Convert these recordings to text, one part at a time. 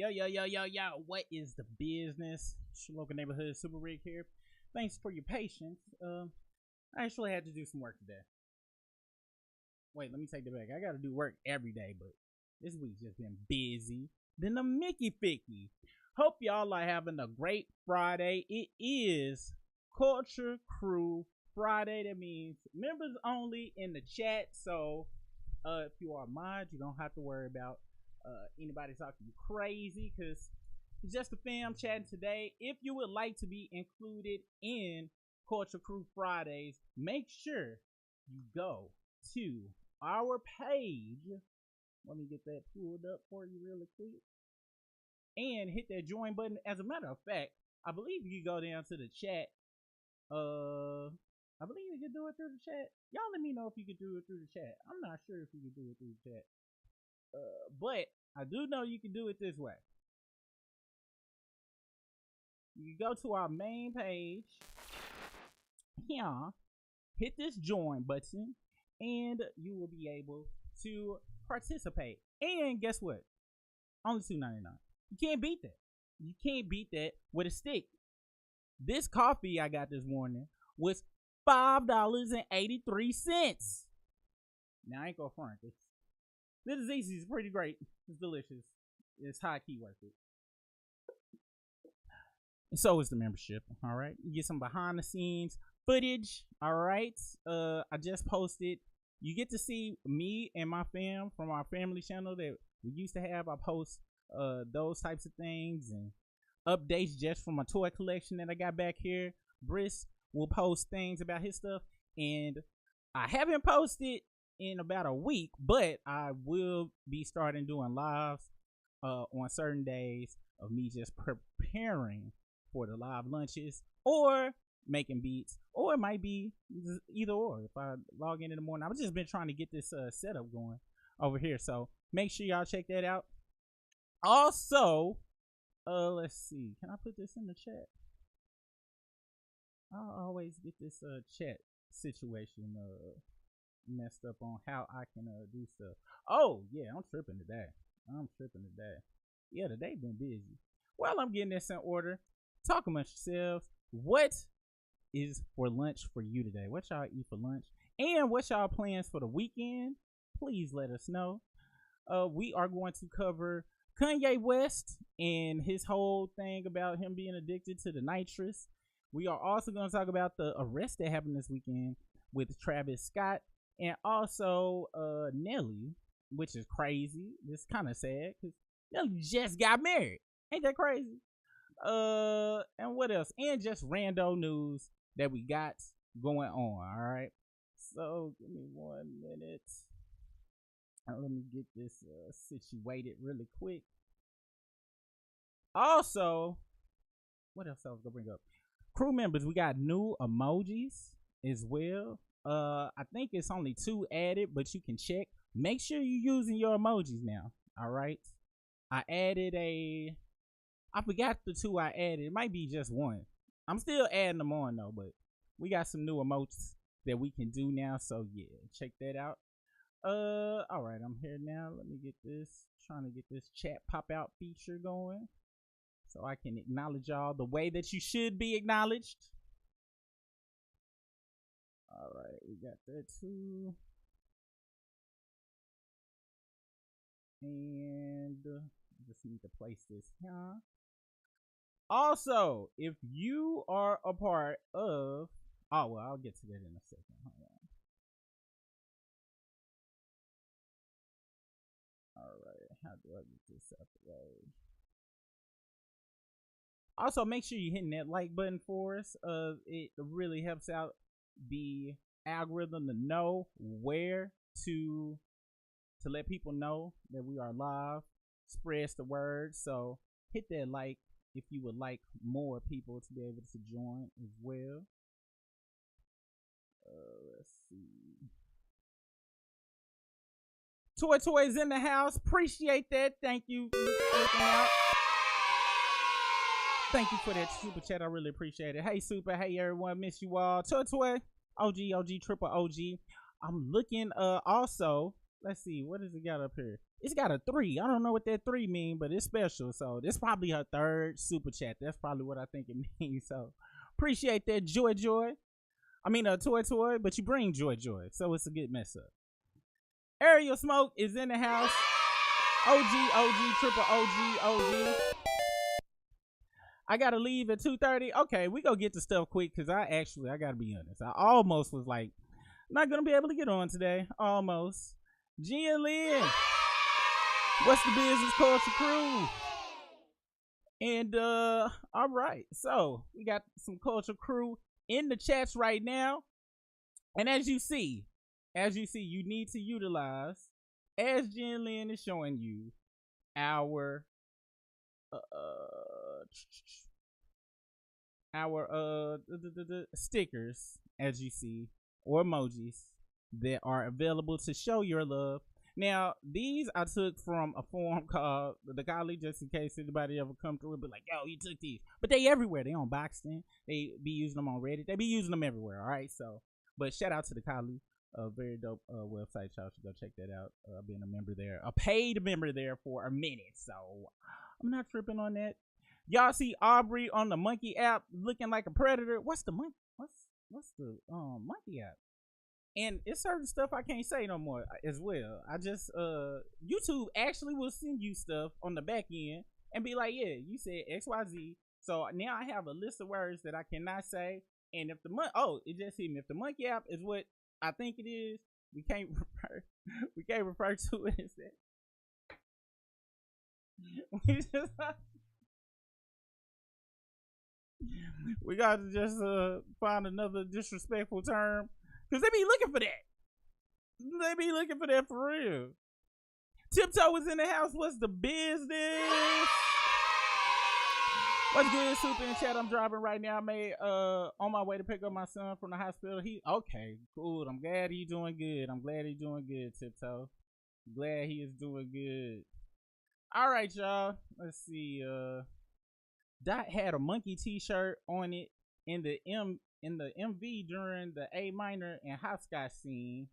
Yo, what is the business? It's your local neighborhood Super Rig here. Thanks for your patience. I actually had to do some work today. Wait, let me take that back. I gotta do work every day, but this week's just been busy. Then the Mickey Ficky. Hope y'all are having a great Friday. It is Culture Crew Friday. That means members only in the chat. So if you are mod, you don't have to worry about anybody talking you crazy, because it's just a fam chatting today. If you would like to be included in Culture Crew Fridays, make sure you go to our page. Let me get that pulled up for you really quick and hit that join button. As a matter of fact, I believe you can go down to the chat. I believe you can do it through the chat. Y'all let me know if you can do it through the chat. I'm not sure if you can do it through the chat. But I do know you can do it this way. You can go to our main page here, hit this join button, and you will be able to participate. And guess what? Only $2.99. You can't beat that. You can't beat that with a stick. This coffee I got this morning was $5.83. Now I ain't gonna front this. This is easy. It's pretty great. It's delicious. It's high key worth it. And so is the membership. All right. You get some behind the scenes footage. All right. I just posted. You get to see me and my fam from our family channel that we used to have. I post those types of things and updates just from my toy collection that I got back here. Briss will post things about his stuff, and I haven't posted in about a week, but I will be starting doing lives on certain days of me just preparing for the live lunches or making beats, or it might be either or. If I log in the morning, I've just been trying to get this setup going over here, so make sure y'all check that out. Also, let's see, can I put this in the chat? I always get this chat situation messed up on how I can do stuff. Oh yeah, I'm tripping today. Yeah, today been busy. Well, I'm getting this in order. Talk amongst yourselves. What is for lunch for you today? What y'all eat for lunch? And what's y'all plans for the weekend? Please let us know. We are going to cover Kanye West and his whole thing about him being addicted to the nitrous. We are also going to talk about the arrest that happened this weekend with Travis Scott, and also Nelly, which is crazy. It's kind of sad because Nelly just got married. Ain't that crazy? And what else? And just rando news that we got going on. All right. So give me 1 minute. Let me get this situated really quick. Also, what else I was gonna bring up? Crew members, we got new emojis as well. I think it's only 2 added, but you can check. Make sure you're using your emojis now. All right. I forgot the 2 I added. It might be just 1. I'm still adding them on though, but we got some new emojis that we can do now. So yeah, check that out. All right, I'm here now. Let me get this. Trying to get this chat pop out feature going, so I can acknowledge y'all the way that you should be acknowledged. All right, we got that too. And just need to place this here. Also, if you are a part of, oh well, I'll get to that in a second. Hold on. All right, how do I get this out the way? Also, make sure you're hitting that like button for us. It really helps out the algorithm to know where to let people know that we are live. Spreads the word. So hit that like if you would like more people to be able to join as well. Let's see. Toys in the house. Appreciate that. Thank you for looking out. Thank you for that super chat. I really appreciate it. Hey, super. Hey, everyone. Miss you all. Toy, OG, triple OG. I'm looking also Let's see, what does it got up here? It's got a 3. I don't know what that 3 mean, but it's special. So this probably her third super chat. That's probably what I think it means. So appreciate that, Joy. I mean, Toy, but you bring Joy. So it's a good mess up. Ariel Smoke is in the house. OG, triple OG. I gotta leave at 2:30. Okay, we gonna get the stuff quick because I gotta be honest. I almost was like, not gonna be able to get on today. Almost. G and Lynn, what's the business culture crew? And all right, so we got some culture crew in the chats right now. And as you see, you need to utilize, as Jen Lynn is showing you, our stickers, as you see, or emojis that are available to show your love. Now, these I took from a forum called The Golly, just in case anybody ever come through and be like, yo, you took these. But they everywhere. They on Boxton. They be using them on Reddit. They be using them everywhere, all right? So, but shout out to The Golly. A very dope website. Y'all should go check that out. Being a member there. A paid member there for a minute. So, I'm not tripping on that. Y'all see Aubrey on the Monkey app looking like a predator. What's the monkey? What's the Monkey app? And it's certain stuff I can't say no more as well. I just YouTube actually will send you stuff on the back end and be like, yeah, you said XYZ. So now I have a list of words that I cannot say. And if it just hit me. If the Monkey app is what I think it is, we can't refer to it as that. We got to just find another disrespectful term. Because they be looking for that. They be looking for that for real. Tiptoe is in the house. What's the business? What's good, Super in chat? I'm driving right now. I'm on my way to pick up my son from the hospital. Okay, cool. I'm glad he's doing good. Tiptoe. Glad he is doing good. All right, y'all. Let's see. Dot had a monkey t-shirt on it in the MV during the A minor and hopscotch scene.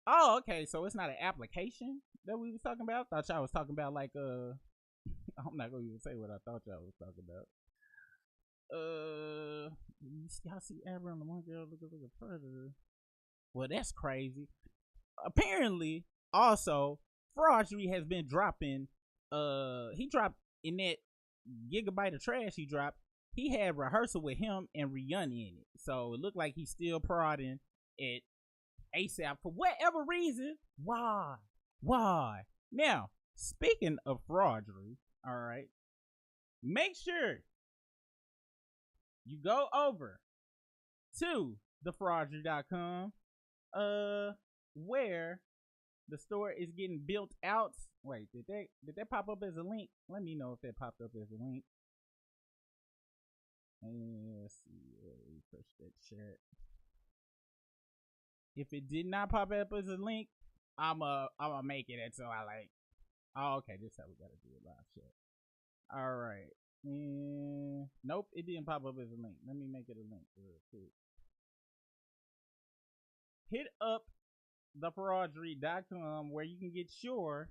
Oh, okay. So it's not an application that we was talking about. Thought y'all was talking about like I'm not gonna even say what I thought y'all was talking about. Y'all see Amber and the one girl looking like a predator. Well, that's crazy. Apparently, also, Fraudry has been dropping. He dropped in that gigabyte of trash he dropped. He had rehearsal with him and Rihanna in it. So it looked like he's still prodding at ASAP for whatever reason. Why? Now, speaking of Fraudry, all right, make sure you go over to thefraudry.com, where the store is getting built out. Wait, did that pop up as a link? Let me know if that popped up as a link. And let's see, refresh that chat. If it did not pop up as a link, I'ma make it until I like. Oh, okay, this is how we gotta do it, live chat. All right. Nope, it didn't pop up as a link. Let me make it a link real quick. Hit up thefraudry.com where you can get your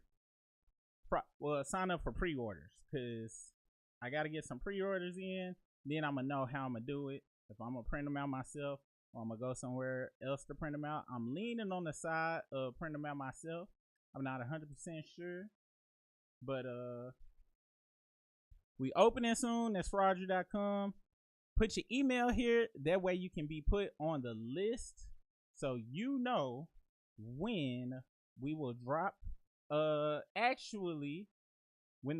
sign up for pre-orders, because I gotta get some pre-orders in. Then I'm gonna know how I'm gonna do it. If I'm gonna print them out myself or I'm gonna go somewhere else to print them out. I'm leaning on the side of print them out myself. I'm not 100% sure, but we opening soon. That's fraudry.com. Put your email here. That way you can be put on the list, so you know when we will drop. Actually, when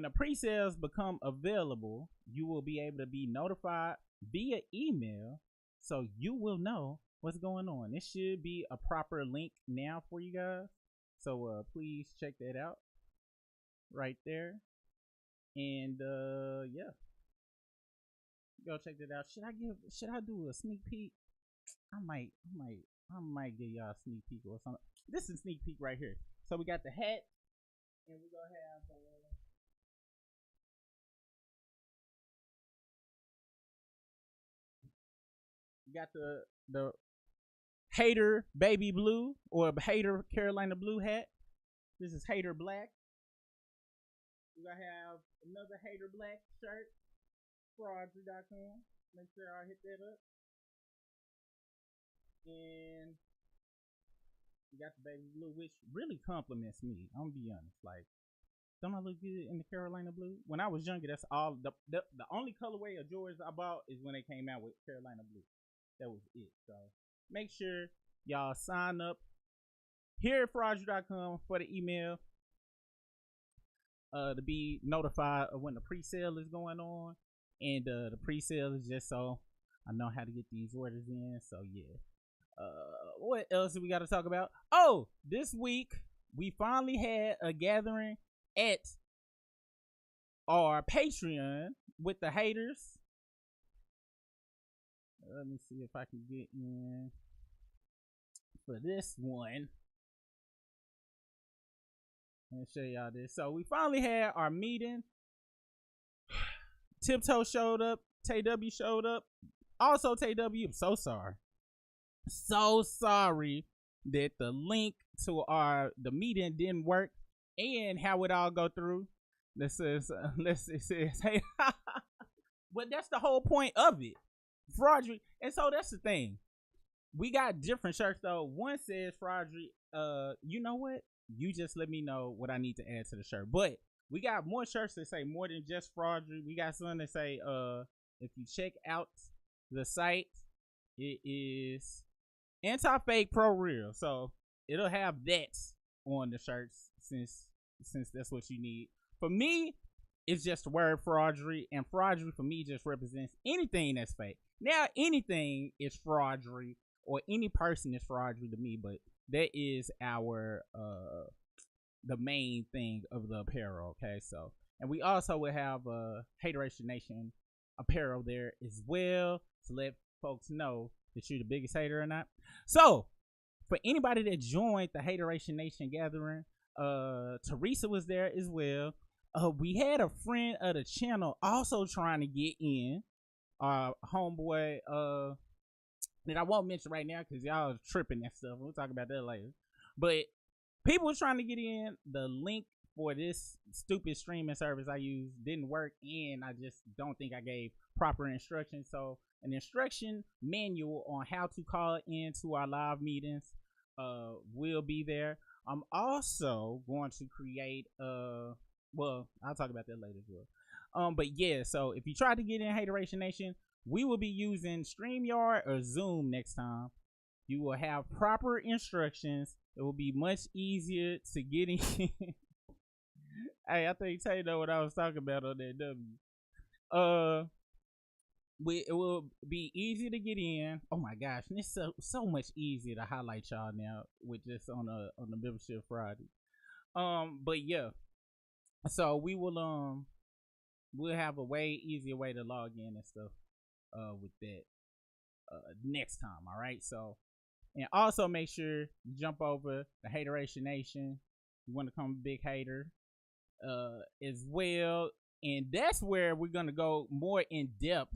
the pre-sales become available, you will be able to be notified via email, so you will know what's going on. This should be a proper link now for you guys, so please check that out right there. And yeah, go check that out. Should I do a sneak peek? I might give y'all a sneak peek or something. This is a sneak peek right here. So we got the hat, and we're gonna have got the Hater Baby Blue or Hater Carolina Blue hat. This is Hater Black. We gonna have another Hater Black shirt. Fraudry.com. Make sure I hit that up. And we got the baby blue, which really compliments me. I'm gonna be honest. Like, don't I look good in the Carolina blue? When I was younger, that's all the only colorway of Jordans I bought is when they came out with Carolina blue. That was it. So make sure y'all sign up here at fraudry.com for the email to be notified of when the pre-sale is going on. And the pre-sale is just so I know how to get these orders in. So yeah. What else do we got to talk about? Oh, this week we finally had a gathering at our Patreon with the haters. Let me see if I can get in for this one and show y'all this. So we finally had our meeting. Tiptoe showed up. TW showed up. Also, TW, I'm so sorry. So sorry that the link to the meeting didn't work and how it all go through. It says, hey, but that's the whole point of it. Fraudry. And so that's the thing. We got different shirts though. One says Fraudry. You know what? You just let me know what I need to add to the shirt. But we got more shirts that say more than just Fraudry. We got some that say, if you check out the site, it is Anti-Fake Pro Real. So it'll have that on the shirts since that's what you need. For me, it's just the word Fraudry, and Fraudry for me just represents anything that's fake. Now anything is Fraudry, or any person is Fraudry to me, but that is our the main thing of the apparel. Okay, so and we also will have Hateration Nation apparel there as well to let folks know that you're the biggest hater or not. So for anybody that joined the Hateration Nation gathering, Teresa was there as well. We had a friend of the channel also trying to get in. Our homeboy that I won't mention right now because y'all are tripping and stuff. We'll talk about that later. But people were trying to get in. The link for this stupid streaming service I use didn't work, and I just don't think I gave proper instructions. So an instruction manual on how to call into our live meetings will be there. I'm also going to create well, I'll talk about that later as well. But yeah, so if you try to get in Hateration Nation, we will be using StreamYard or Zoom next time. You will have proper instructions. It will be much easier to get in. Hey, I think Tay know what I was talking about on that W. It will be easy to get in. Oh my gosh, and it's so much easier to highlight y'all now with this on the membership Friday. But yeah, so we will we'll have a way easier way to log in and stuff with that next time. All right, so and also make sure you jump over the Hateration Nation. You want to become a big hater as well, and that's where we're gonna go more in depth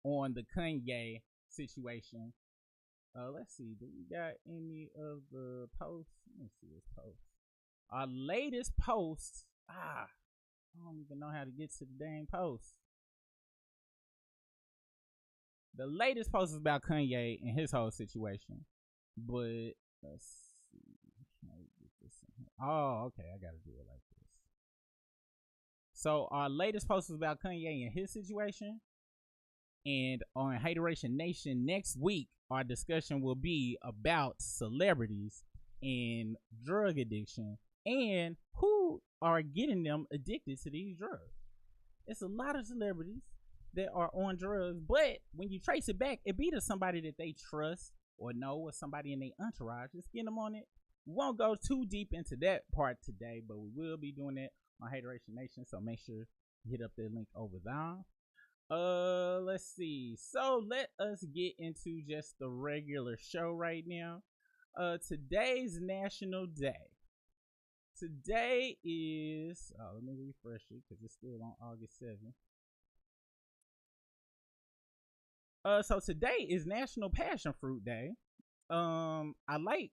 on the Kanye situation. Let's see, do we got any of the posts? Let's see this post. Our latest post. I don't even know how to get to the dang post. The latest post is about Kanye and his whole situation. But let's see. Get this in here. Oh, okay. I gotta do it like this. So our latest post is about Kanye and his situation. And on Hateration Nation next week, our discussion will be about celebrities and drug addiction and who are getting them addicted to these drugs. It's a lot of celebrities that are on drugs, but when you trace it back, it be to somebody that they trust or know, or somebody in their entourage. Just get them on it. We won't go too deep into that part today, but we will be doing that on Hateration Nation, so make sure you hit up that link over there. Let's see. So let us get into just the regular show right now. Today's National Day. Today is, let me refresh it because it's still on August 7th. So today is National Passion Fruit Day. I like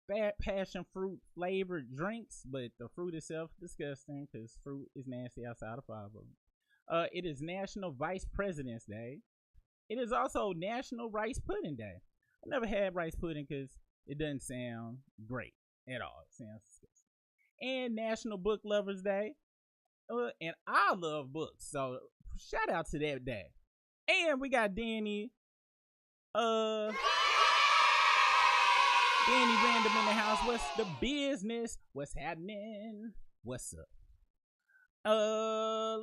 fat passion fruit flavored drinks, but the fruit itself disgusting because fruit is nasty outside of five of them. It is National Vice President's Day. It is also National Rice Pudding Day. I never had rice pudding because it doesn't sound great at all. It sounds disgusting. And National Book Lovers Day. And I love books, so shout out to that day. And we got Danny Random in the house. What's the business? What's happening? What's up?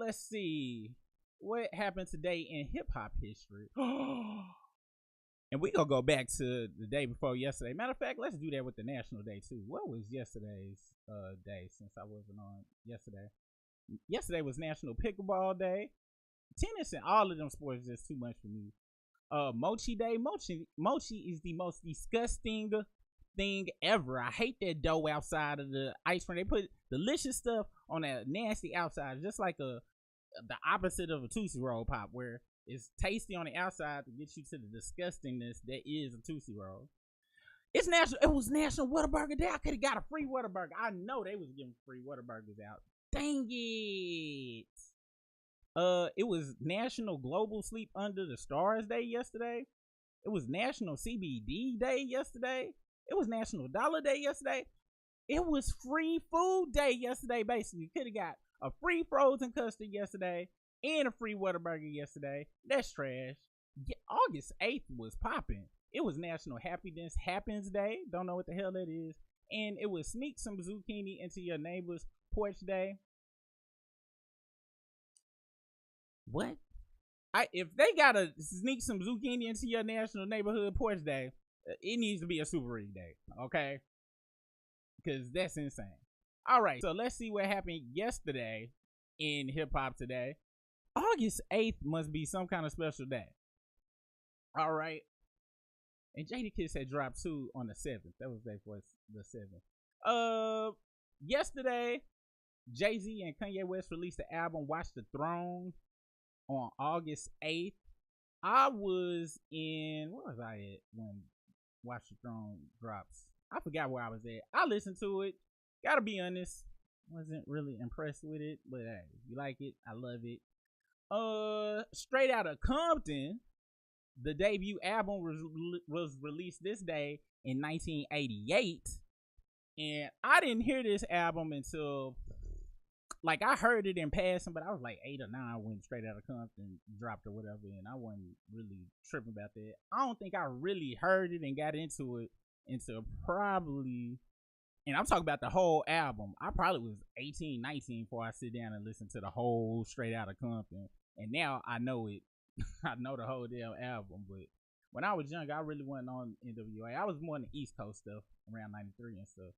Let's see. What happened today in hip hop history? And we gonna go back to the day before yesterday. Matter of fact, let's do that with the national day too. What was yesterday's day since I wasn't on yesterday? Yesterday was National Pickleball Day. Tennis and all of them sports is just too much for me. Mochi Day. Mochi is the most disgusting thing ever. I hate that dough outside of the ice cream. They put delicious stuff on that nasty outside, just like the opposite of a Tootsie Roll Pop, where it's tasty on the outside to get you to the disgustingness that is a Tootsie Roll. It was National Whataburger Day. I could have got a free Whataburger. I know they was giving free Whataburgers out. Dang it. It was National Global Sleep Under the Stars Day yesterday. It was National CBD Day yesterday. It was National Dollar Day yesterday. It was Free Food Day yesterday, basically. Could have got a free frozen custard yesterday and a free Whataburger yesterday. That's trash. Yeah, August 8th was popping. It was National Happiness Happens Day. Don't know what the hell that is. And it was Sneak Some Zucchini Into Your Neighbor's Porch Day. What? If they gotta sneak some zucchini into your national neighborhood porch day, it needs to be a Super Ring Day, okay? Because that's insane. All right, so let's see what happened yesterday in hip hop today. August 8th must be some kind of special day. All right. And Jadakiss had dropped 2 on the 7th. That was day for the 7th. Yesterday, Jay-Z and Kanye West released the album Watch the Throne on August 8th. I was in, where was I at when Watch the Throne drops? I forgot where I was at. I listened to it. Gotta be honest, wasn't really impressed with it, but hey, if you like it, I love it. Straight Outta Compton, the debut album was released this day in 1988, and I didn't hear this album until, like, I heard it in passing, but I was like 8 or 9 when Straight Outta Compton dropped or whatever, and I wasn't really tripping about that. I don't think I really heard it and got into it until probably, and I'm talking about the whole album, I probably was 18, 19 before I sit down and listen to the whole Straight Outta Compton, and now I know it. I know the whole damn album, but when I was young, I really wasn't on NWA. I was more on the East Coast stuff around 93 and stuff.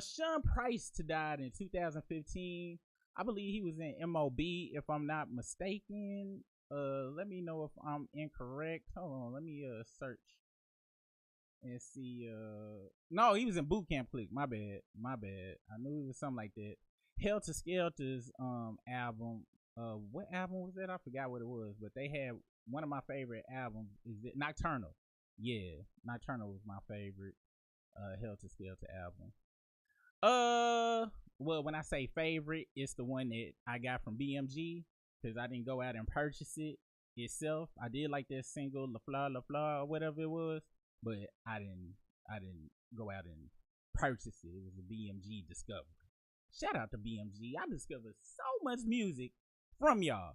Sean Price died in 2015. I believe he was in MOB, if I'm not mistaken. Let me know if I'm incorrect. Hold on, let me search and see. No, he was in Boot Camp Click. My bad. I knew it was something like that. Helter Skelter's album. What album was that? I forgot what it was, but they had one of my favorite albums. Is it Nocturnal? Yeah, Nocturnal was my favorite Helter Skelter album. Well, when I say favorite, it's the one that I got from BMG because I didn't go out and purchase it itself. I did like that single La Fleur or whatever it was, but I didn't go out and purchase it. It was a BMG discovery. Shout out to BMG. I discovered so much music from y'all.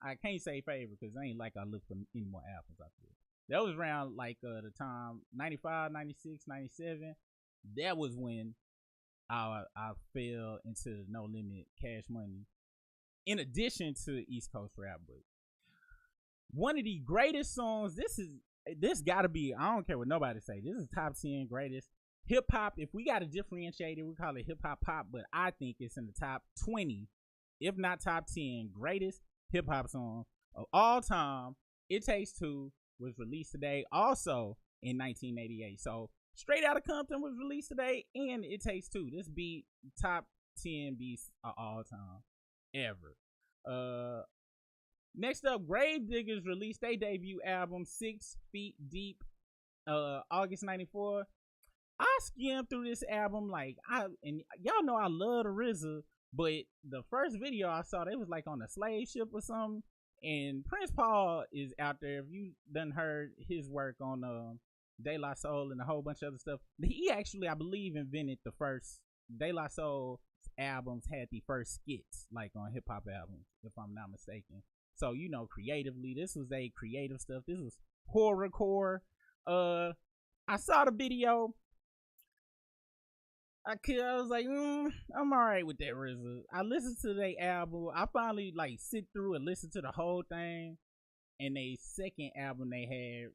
I can't say favorite because I ain't like I look for any more albums out there. That was around like the time 95, 96, 97. That was when I fell into the No Limit Cash Money. In addition to East Coast rap, but one of the greatest songs. This gotta be. I don't care what nobody say. This is top 10 greatest hip hop. If we gotta differentiate it, we call it hip hop pop. But I think it's in the top 20, if not top 10, greatest hip hop song of all time. It Takes Two was released today, also in 1988. So Straight Outta Compton was released today, and It Takes Two. This beat top 10 beats of all time ever. Next up, Gravediggers released their debut album 6 Feet Deep August 94. I skimmed through this album and y'all know I love the RZA, but the first video I saw, they was like on a slave ship or something. And Prince Paul is out there. If you done heard his work on De La Soul and a whole bunch of other stuff, he actually, I believe, invented the first De La Soul albums, had the first skits like on hip hop albums, if I'm not mistaken. So creatively, this was a creative stuff. This was horrorcore. I saw the video. I was like, I'm alright with that RZA. I listened to their album. I finally sit through and listen to the whole thing. And their second album they had,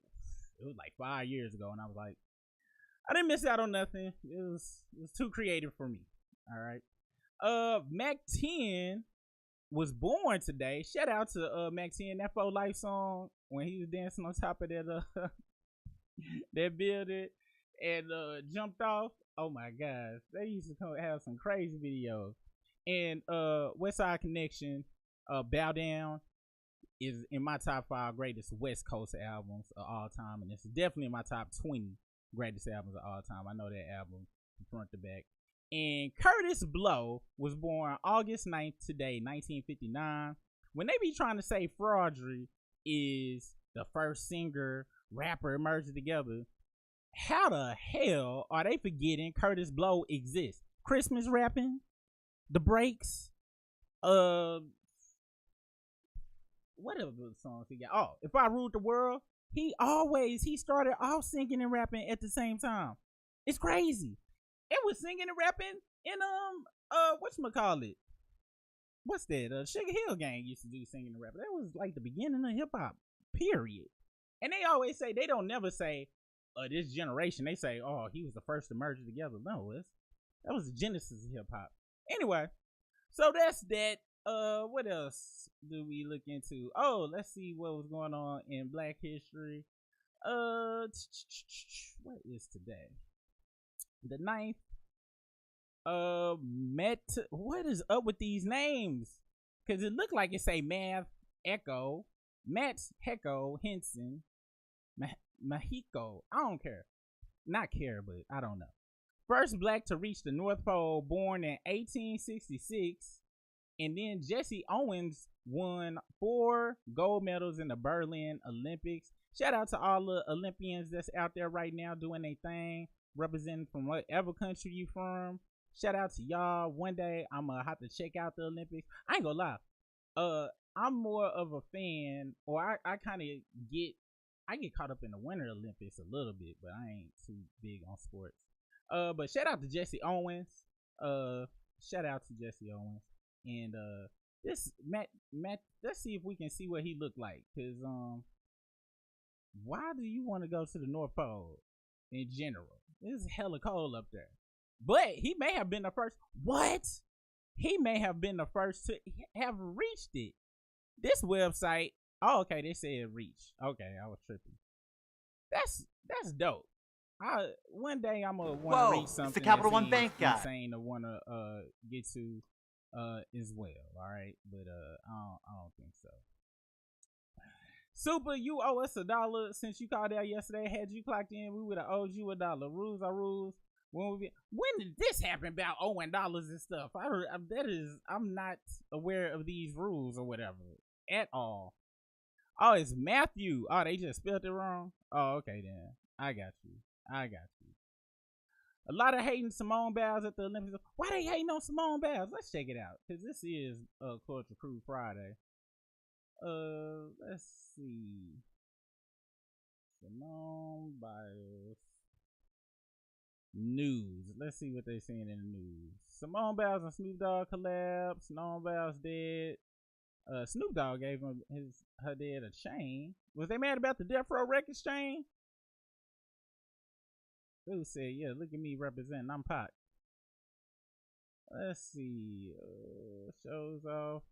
it was 5 years ago, and I was like, I didn't miss out on nothing. It was too creative for me. All right. Mac 10 was born today. Shout out to Mac 10, that For Life song when he was dancing on top of that that building and jumped off. Oh my gosh, they used to have some crazy videos. And West Side Connection, Bow Down is in my top 5 greatest West Coast albums of all time, and it's definitely in my top 20 greatest albums of all time. I know that album from front to back. And Curtis Blow was born August 9th today, 1959. When they be trying to say Fraudry is the first singer rapper merged together, how the hell are they forgetting Curtis Blow exists? Christmas rapping, The Breaks, what other songs he got? Oh, If I Ruled the World. He started off singing and rapping at the same time. It's crazy. It was singing and rapping in whatchamacallit? What's that? Sugar Hill Gang used to do singing and rapping. That was the beginning of hip hop, period. And they always say, they don't never say this generation. They say, oh, he was the first to merge together. No, that was the genesis of hip hop. Anyway, so that's that. What else do we look into? Oh, let's see what was going on in Black History. What is today? The 9th. What is up with these names? Because it looked like it say Math Echo, Matt Hecko Henson, Mahiko. I don't care. Not care, but I don't know. First black to reach the North Pole, born in 1866. And then Jesse Owens won 4 gold medals in the Berlin Olympics. Shout out to all the Olympians that's out there right now doing their thing, representing from whatever country you from. Shout out to y'all. One day I'm gonna have to check out the Olympics. I ain't gonna lie. I'm more of a fan, or I kind of get caught up in the Winter Olympics a little bit, but I ain't too big on sports. But shout out to Jesse Owens. Shout out to Jesse Owens. And this Matt, let's see if we can see what he looked like. Cause why do you want to go to the North Pole in general? It's hella cold up there. But he may have been the first. What? He may have been the first to have reached it. This website. Oh, okay. They said reach. Okay, I was tripping. That's dope. One day I'm gonna want to reach something. It's the Capital One Bank guy. Insane to want to get to as well. All right, but I don't think so. Super, you owe us $1 since you called out yesterday. Had you clocked in, we would have owed you $1. Rules are rules. When did this happen about owing dollars and stuff? I'm not aware of these rules or whatever at all. Oh, it's Matthew. Oh, they just spelled it wrong. Oh, okay then. I got you. A lot of hating Simone Biles at the Olympics. Why they hating on Simone Biles? Let's check it out, because this is Culture Crew Friday. Let's see. Simone Biles news. Let's see what they're saying in the news. Simone Biles and Snoop Dogg collab. Simone Biles dead. Snoop Dogg gave her dad a chain. Was they mad about the Death Row Records chain? Who said, yeah, look at me representing, I'm Pac. Let's see. Shows off.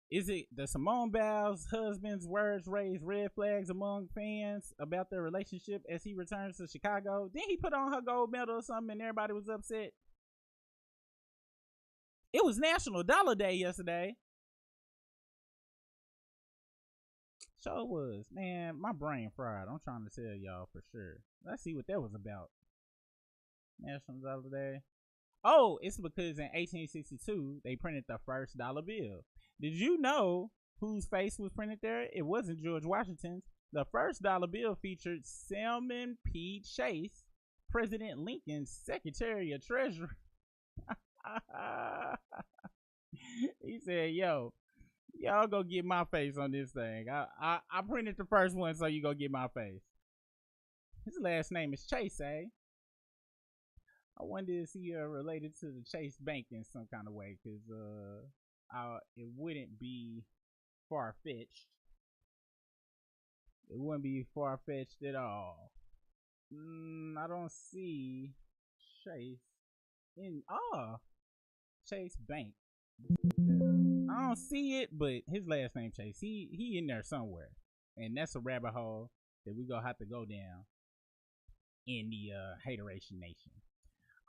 Is it the Simone Biles husband's words raised red flags among fans about their relationship as he returns to Chicago? Then he put on her gold medal or something and everybody was upset. It was National Dollar Day yesterday. Show was, man, my brain fried. I'm trying to tell y'all for sure. Let's see what that was about. National Dollar Day. Oh, it's because in 1862 they printed the first dollar bill. Did you know whose face was printed there? It wasn't George Washington's. The first dollar bill featured Salmon P. Chase, President Lincoln's Secretary of Treasury. He said, "Yo, y'all go get my face on this thing. I printed the first one, so you go get my face." His last name is Chase, eh? I wonder is he related to the Chase Bank in some kind of way, because it wouldn't be far fetched. It wouldn't be far fetched at all. I don't see Chase in Chase Bank. I don't see it, but his last name Chase. He in there somewhere, and that's a rabbit hole that we gonna have to go down in the Hateration Nation.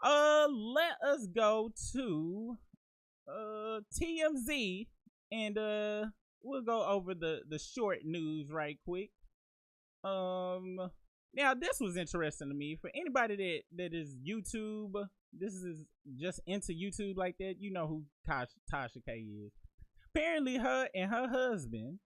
Let us go to TMZ, and we'll go over the short news right quick. Now this was interesting to me. For anybody that is YouTube, this is just into YouTube like that, you know who Tasha K is. Apparently her and her husband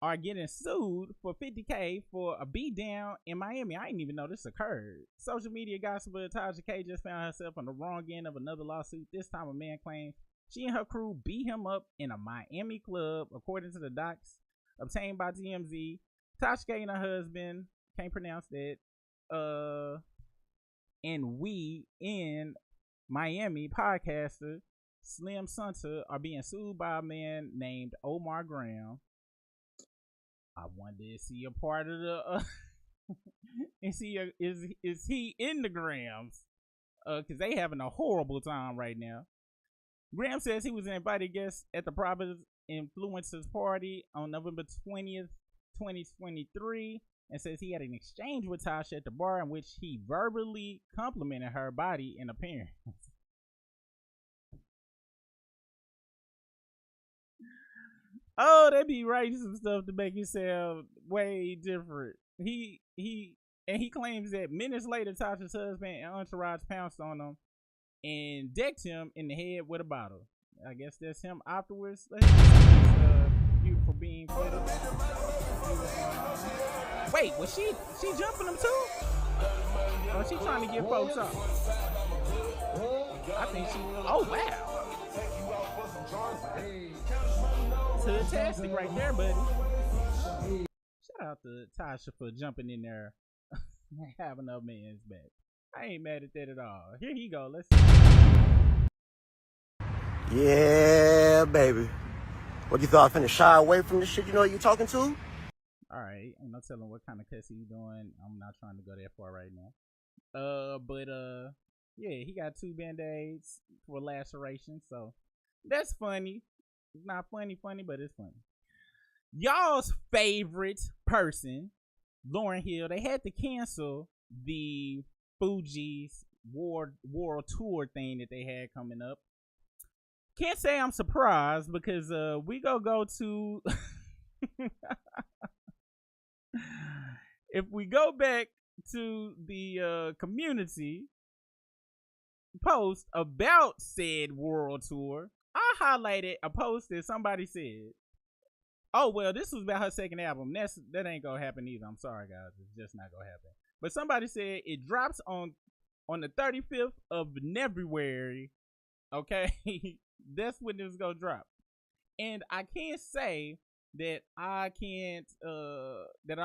are getting sued for $50K for a beat down in Miami. I didn't even know this occurred. Social media gossiper Tasha K just found herself on the wrong end of another lawsuit. This time a man claims she and her crew beat him up in a Miami club, according to the docs obtained by TMZ. Tasha K and her husband, can't pronounce that, and we in Miami podcaster Slim Sunta are being sued by a man named Omar Graham. I wonder is he a part of the is he in the Grams? Cause they having a horrible time right now. Graham says he was an invited guest at the private influencers party on November 20th, 2023, and says he had an exchange with Tasha at the bar in which he verbally complimented her body and appearance. Oh, they be writing some stuff to make it sound way different. He claims that minutes later, Tasha's husband and entourage pounced on him and decked him in the head with a bottle. I guess that's him afterwards. Beautiful being footage. Wait, was she jumping him too? Or she trying to get folks up? I think she. Oh wow. Fantastic right there, buddy. Shout out to Tasha for jumping in there and having a man's back. I ain't mad at that at all. Here he go. Let's see. Yeah, baby. What you thought I finna shy away from this shit? You know who you talking to? Alright, ain't no telling what kind of cuss he doing. I'm not trying to go that far right now. Yeah, he got 2 band-aids for laceration, so that's funny. It's not funny, but it's funny. Y'all's favorite person, Lauryn Hill, they had to cancel the Fuji's world tour thing that they had coming up. Can't say I'm surprised because we go to if we go back to the community post about said world tour, I highlighted a post that somebody said, "Oh well, this was about her second album. That ain't gonna happen either. I'm sorry, guys. It's just not gonna happen." But somebody said it drops on the 35th of February. Okay, that's when it's gonna drop. And I can't say that I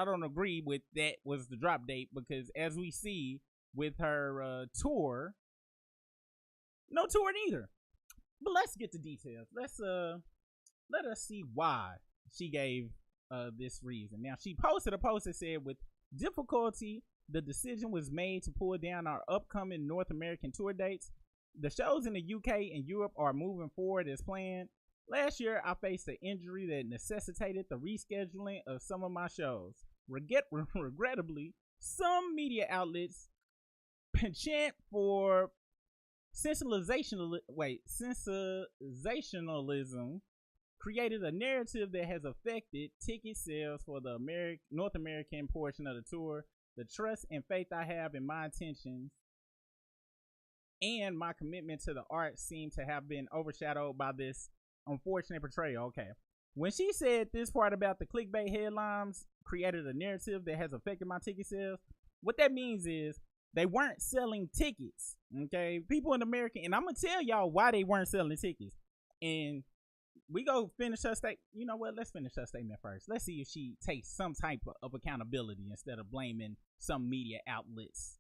don't agree with that was the drop date, because as we see with her tour, no tour neither. But let's get to details. Let us see why she gave this reason. Now, she posted a post that said, "With difficulty, the decision was made to pull down our upcoming North American tour dates. The shows in the UK and Europe are moving forward as planned. Last year, I faced an injury that necessitated the rescheduling of some of my shows. Regrettably, some media outlets chant for sensationalism created a narrative that has affected ticket sales for the North American portion of the tour. The trust and faith I have in my intentions and my commitment to the art seem to have been overshadowed by this unfortunate portrayal. Okay. When she said this part about the clickbait headlines created a narrative that has affected my ticket sales, what that means is they weren't selling tickets. Okay. People in America, and I'm going to tell y'all why they weren't selling tickets. And we go finish her statement. You know what? Let's finish her statement first. Let's see if she takes some type of accountability instead of blaming some media outlets.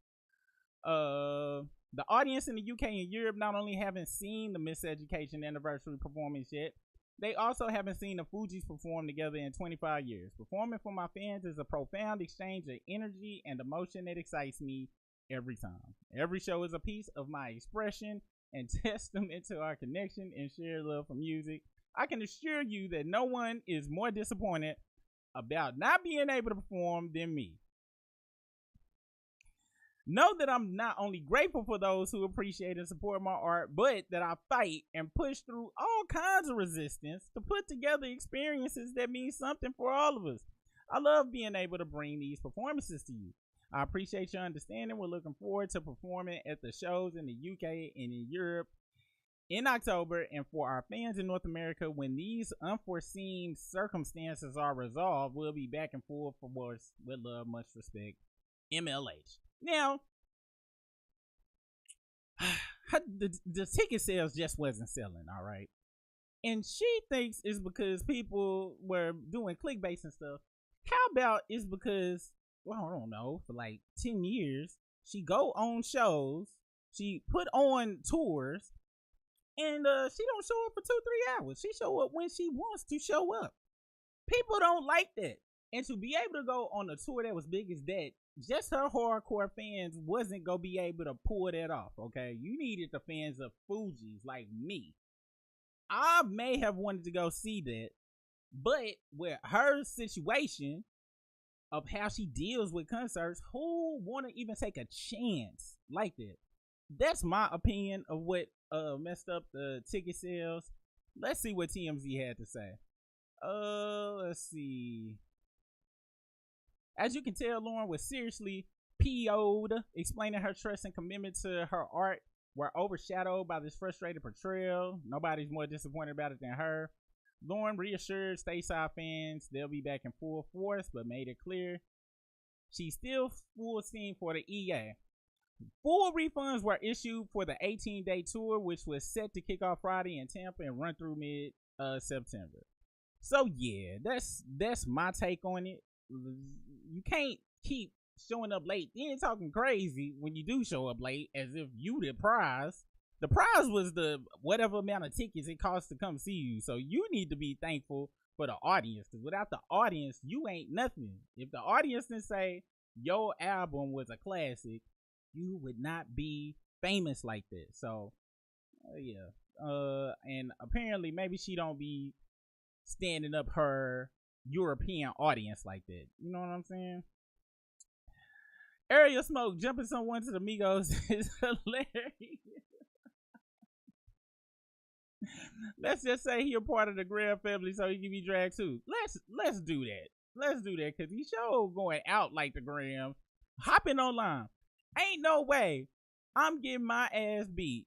The audience in the UK and Europe not only haven't seen the Miseducation anniversary performance yet, they also haven't seen the Fugees perform together in 25 years. Performing for my fans is a profound exchange of energy and emotion that excites me every time. Every show is a piece of my expression and testament to our connection and shared love for music. I can assure you that no one is more disappointed about not being able to perform than me. Know that I'm not only grateful for those who appreciate and support my art, but that I fight and push through all kinds of resistance to put together experiences that mean something for all of us. I love being able to bring these performances to you. I appreciate your understanding. We're looking forward to performing at the shows in the UK and in Europe in October, and for our fans in North America, when these unforeseen circumstances are resolved, we'll be back in full force with love, much respect, MLH. Now, the ticket sales just wasn't selling, all right? And she thinks it's because people were doing clickbaits and stuff. How about it's because, well, I don't know, for like 10 years, she go on shows, she put on tours, and she don't show up for 2-3 hours. She show up when she wants to show up. People don't like that. And to be able to go on a tour that was big as that, just her hardcore fans wasn't going to be able to pull that off, okay? You needed the fans of Fugees like me. I may have wanted to go see that, but with her situation of how she deals with concerts, who want to even take a chance like that? That's my opinion of what messed up the ticket sales. Let's see what TMZ had to say. Let's see. As you can tell, Lauryn was seriously PO'd, explaining her trust and commitment to her art were overshadowed by this frustrated portrayal. Nobody's more disappointed about it than her. Lauryn reassured stateside fans they'll be back in full force, but made it clear she's still full steam for the EA. Full refunds were issued for the 18-day tour, which was set to kick off Friday in Tampa and run through mid-September. So yeah, that's my take on it. You can't keep showing up late. You ain't talking crazy when you do show up late as if you the prize. The prize was the whatever amount of tickets it costs to come see you. So you need to be thankful for the audience, because without the audience, you ain't nothing. If the audience didn't say your album was a classic, you would not be famous like that. So yeah. And apparently maybe she don't be standing up her European audience like that. You know what I'm saying? Area Smoke jumping someone to the Migos is hilarious. Let's just say he a part of the Graham family, so he can be dragged too. Let's do that. Let's do that, because he sure going out like the Graham, hopping online. Ain't no way I'm getting my ass beat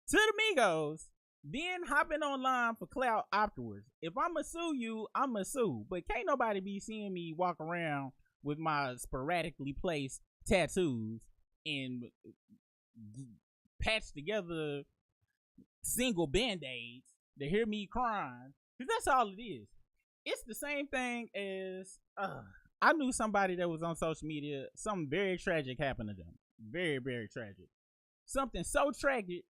to the Migos, then hopping online for clout afterwards. If I'ma sue you, I'ma sue. But can't nobody be seeing me walk around with my sporadically placed tattoos and patched together single band-aids to hear me crying. Because that's all it is. It's the same thing as I knew somebody that was on social media, something very tragic happened to them. Very, very tragic. Something so tragic,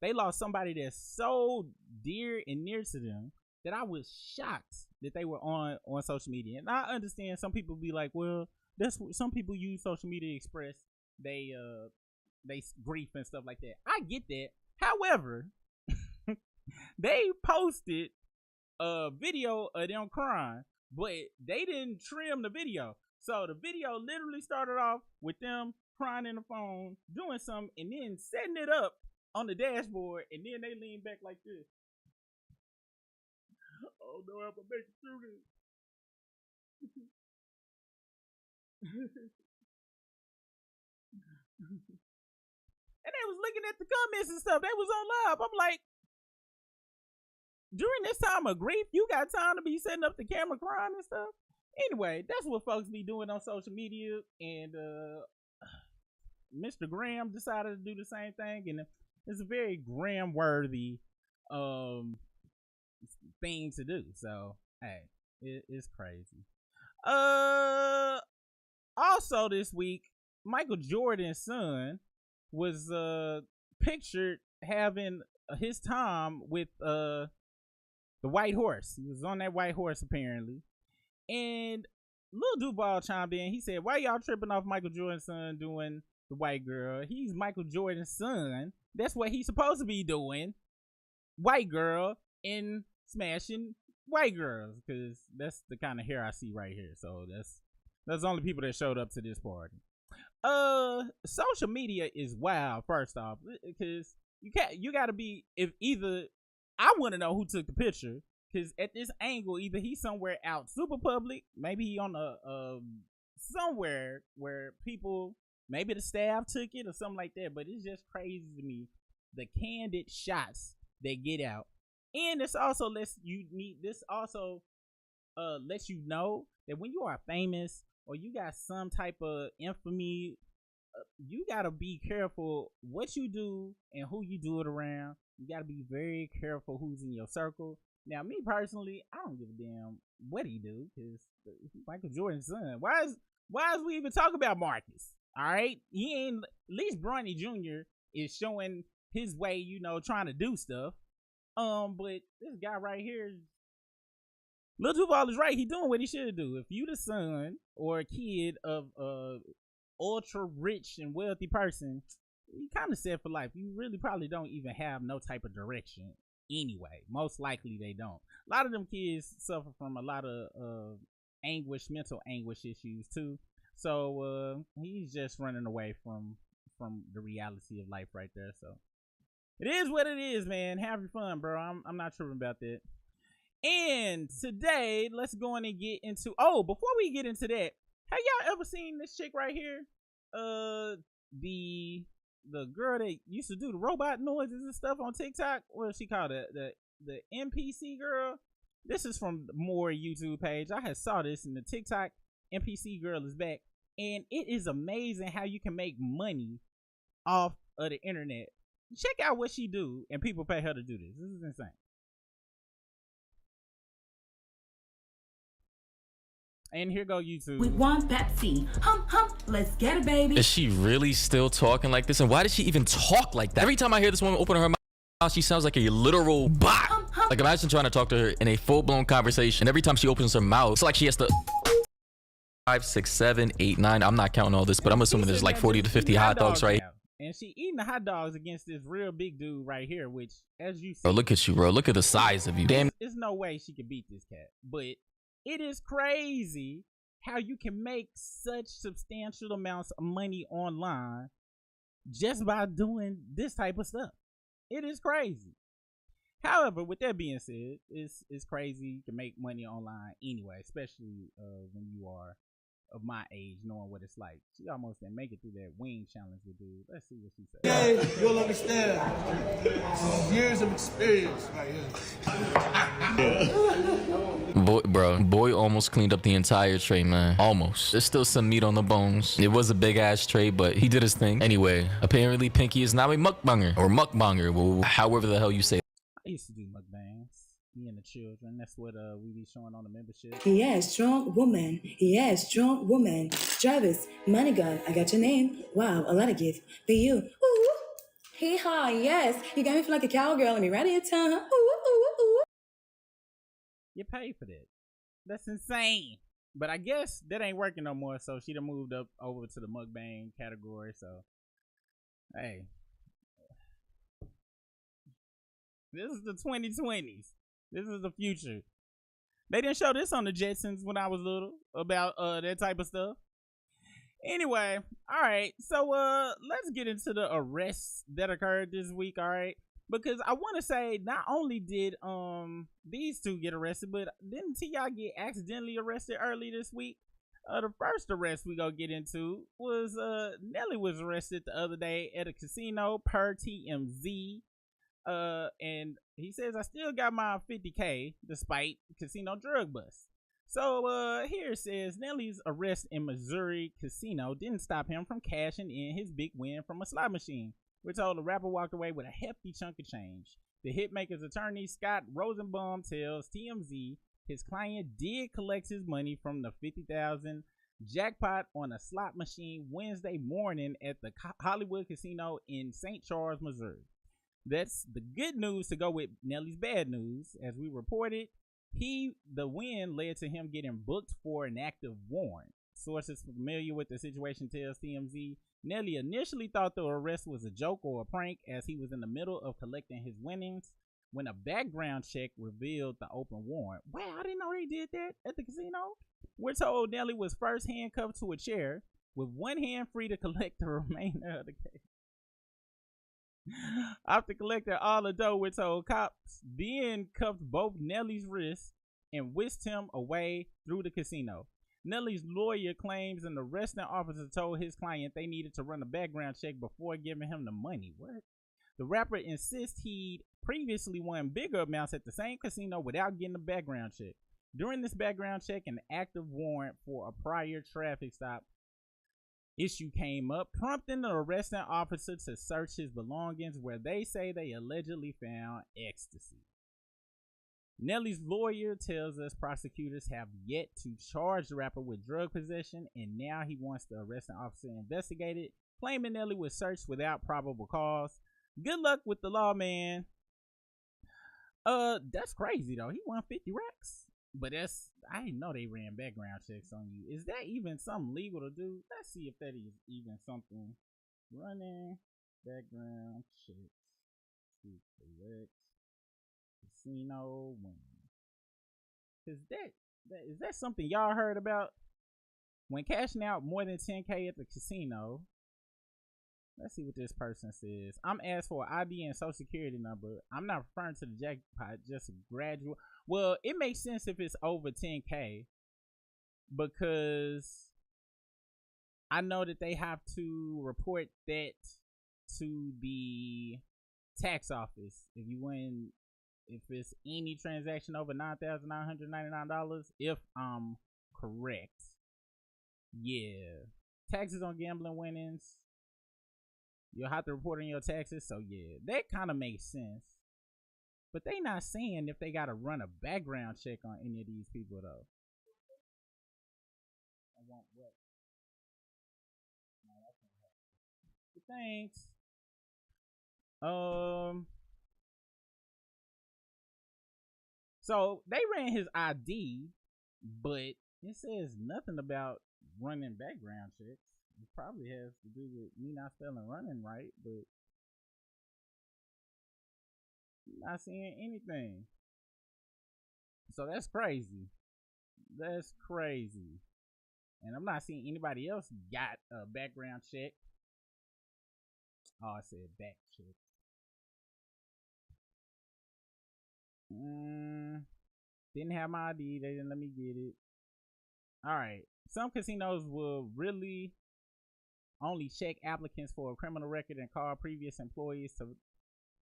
they lost somebody that's so dear and near to them that I was shocked that they were on social media. And I understand some people be like, well, that's some people use social media to express they grief and stuff like that. I get that. However, they posted a video of them crying, but they didn't trim the video. So the video literally started off with them crying in the phone, doing something, and then setting it up on the dashboard, and then they lean back like this. don't know how to make it through this. And they was looking at the comments and stuff. They was on live. I'm like, during this time of grief, you got time to be setting up the camera crying and stuff? Anyway, that's what folks be doing on social media. And Mr. Graham decided to do the same thing. And it's a very Graham-worthy thing to do. So, hey, it's crazy. Also this week, Michael Jordan's son was pictured having his time with the white horse. He was on that white horse apparently. And Lil Duval chimed in. He said, why y'all tripping off Michael Jordan's son doing the white girl? He's Michael Jordan's son. That's what he's supposed to be doing. White girl and smashing white girls. Because that's the kind of hair I see right here. So that's the only people that showed up to this party. Social media is wild, first off, because you gotta be, if either, I want to know who took the picture, because at this angle, either he's somewhere out super public, maybe he on a somewhere where people, maybe the staff took it or something like that, but it's just crazy to me, the candid shots they get out. And this also lets you know that when you are famous or you got some type of infamy, you gotta be careful what you do and who you do it around. You gotta be very careful who's in your circle. Now, me personally, I don't give a damn what he do, because Michael Jordan's son. Why is we even talking about Marcus? All right, he ain't. At least Bronny Jr. is showing his way, you know, trying to do stuff. But this guy right here, Lil Duval is right. He doing what he should do. If you the son or a kid of a ultra rich and wealthy person, you kind of set for life. You really probably don't even have no type of direction anyway. Most likely they don't. A lot of them kids suffer from a lot of anguish, mental anguish issues too. So he's just running away from the reality of life right there. So it is what it is, man. Have your fun, bro. I'm not tripping about that. And today, let's go on and get into. Oh, before we get into that, have y'all ever seen this chick right here? The girl that used to do the robot noises and stuff on TikTok. What is she called? The NPC girl. This is from the More YouTube page. I had saw this in the TikTok. NPC girl is back, and it is amazing how you can make money off of the internet. Check out what she do, and people pay her to do this. This is insane. And here go YouTube. We want Pepsi. Hum, hum, let's get it, baby. Is she really still talking like this? And why does she even talk like that? Every time I hear this woman open her mouth, she sounds like a literal bot. Hum, hum. Like, imagine trying to talk to her in a full-blown conversation. Every time she opens her mouth, it's like she has to 5, 6, 7, 8, 9. I'm not counting all this, but I'm assuming there's like 40 to 50 hot dogs, right? And she eating the hot dogs against this real big dude right here, which, as you see, Bro, look at you, bro. Look at the size of you. Damn. There's no way she could beat this cat. But it is crazy how you can make such substantial amounts of money online just by doing this type of stuff. It is crazy. However, with that being said, it's crazy. You can make money online anyway, especially when you are of my age, knowing what it's like. She almost didn't make it through that wing challenge with dude. Let's see what she said. Yeah, you'll understand. Years of experience right here. Boy almost cleaned up the entire tray, man. Almost. There's still some meat on the bones. It was a big ass tray, but he did his thing. Anyway, apparently Pinky is now a mukbanger, or mukbanger, well, however the hell you say. I used to do mukbangs. Me and the children. That's what we be showing on the membership. Yeah, strong woman. Yeah, strong woman. Travis, money gun, I got your name. Wow, a lot of gifts. For you. Ooh. Hee haw, yes. You got me feeling like a cowgirl. Let me right in your tongue. Ooh, ooh, ooh. You pay for that. That's insane. But I guess that ain't working no more, so she done moved up over to the mukbang category. So, hey. This is the 2020s. This is the future. They didn't show this on the Jetsons when I was little about that type of stuff. Anyway, all right. So let's get into the arrests that occurred this week. All right. because I want to say not only did these two get arrested, but didn't T.I. get accidentally arrested early this week? The first arrest we gonna get into was Nelly was arrested the other day at a casino per TMZ. And he says, I still got my 50K despite casino drug bust. So here it says Nelly's arrest in Missouri casino didn't stop him from cashing in his big win from a slot machine. We're told the rapper walked away with a hefty chunk of change. The hitmaker's attorney, Scott Rosenbaum, tells TMZ his client did collect his money from the $50,000 jackpot on a slot machine Wednesday morning at the Hollywood Casino in St. Charles, Missouri. That's the good news to go with Nelly's bad news. As we reported, the win led to him getting booked for an active warrant. Sources familiar with the situation tells TMZ Nelly initially thought the arrest was a joke or a prank as he was in the middle of collecting his winnings when a background check revealed the open warrant. Wow, I didn't know they did that at the casino. We're told Nelly was first handcuffed to a chair with one hand free to collect the remainder of the case. After collecting all the dough, we're told cops then cuffed both Nelly's wrists and whisked him away through the casino. Nelly's lawyer claims an arresting officer told his client they needed to run a background check before giving him the money. What? The rapper insists he'd previously won bigger amounts at the same casino without getting a background check. During this background check, an active warrant for a prior traffic stop issue came up, prompting the arresting officer to search his belongings, where they say they allegedly found ecstasy. Nelly's lawyer tells us prosecutors have yet to charge the rapper with drug possession, and now he wants the arresting officer investigated, claiming Nelly was searched without probable cause. Good luck with the law, man. That's crazy though. He won 50 racks. But I didn't know they ran background checks on you. Is that even something legal to do? Let's see if that is even something. Running background checks to collect casino winning. Is that something y'all heard about? When cashing out more than 10K at the casino. Let's see what this person says. I'm asked for an ID and social security number. I'm not referring to the jackpot, just a gradual. Well, it makes sense if it's over 10K because I know that they have to report that to the tax office. If it's any transaction over $9,999, if I'm correct. Yeah. Taxes on gambling winnings. You'll have to report on your taxes. So yeah, that kind of makes sense. But they not saying if they got to run a background check on any of these people though. I want what? No, that's not happening. Thanks. So they ran his ID, but it says nothing about running background checks. It probably has to do with me not spelling running right, but not seeing anything. So that's crazy. That's crazy. And I'm not seeing anybody else got a background check. Oh, I said back check. Didn't have my ID. They didn't let me get it. All right. Some casinos will really only check applicants for a criminal record and call previous employees to.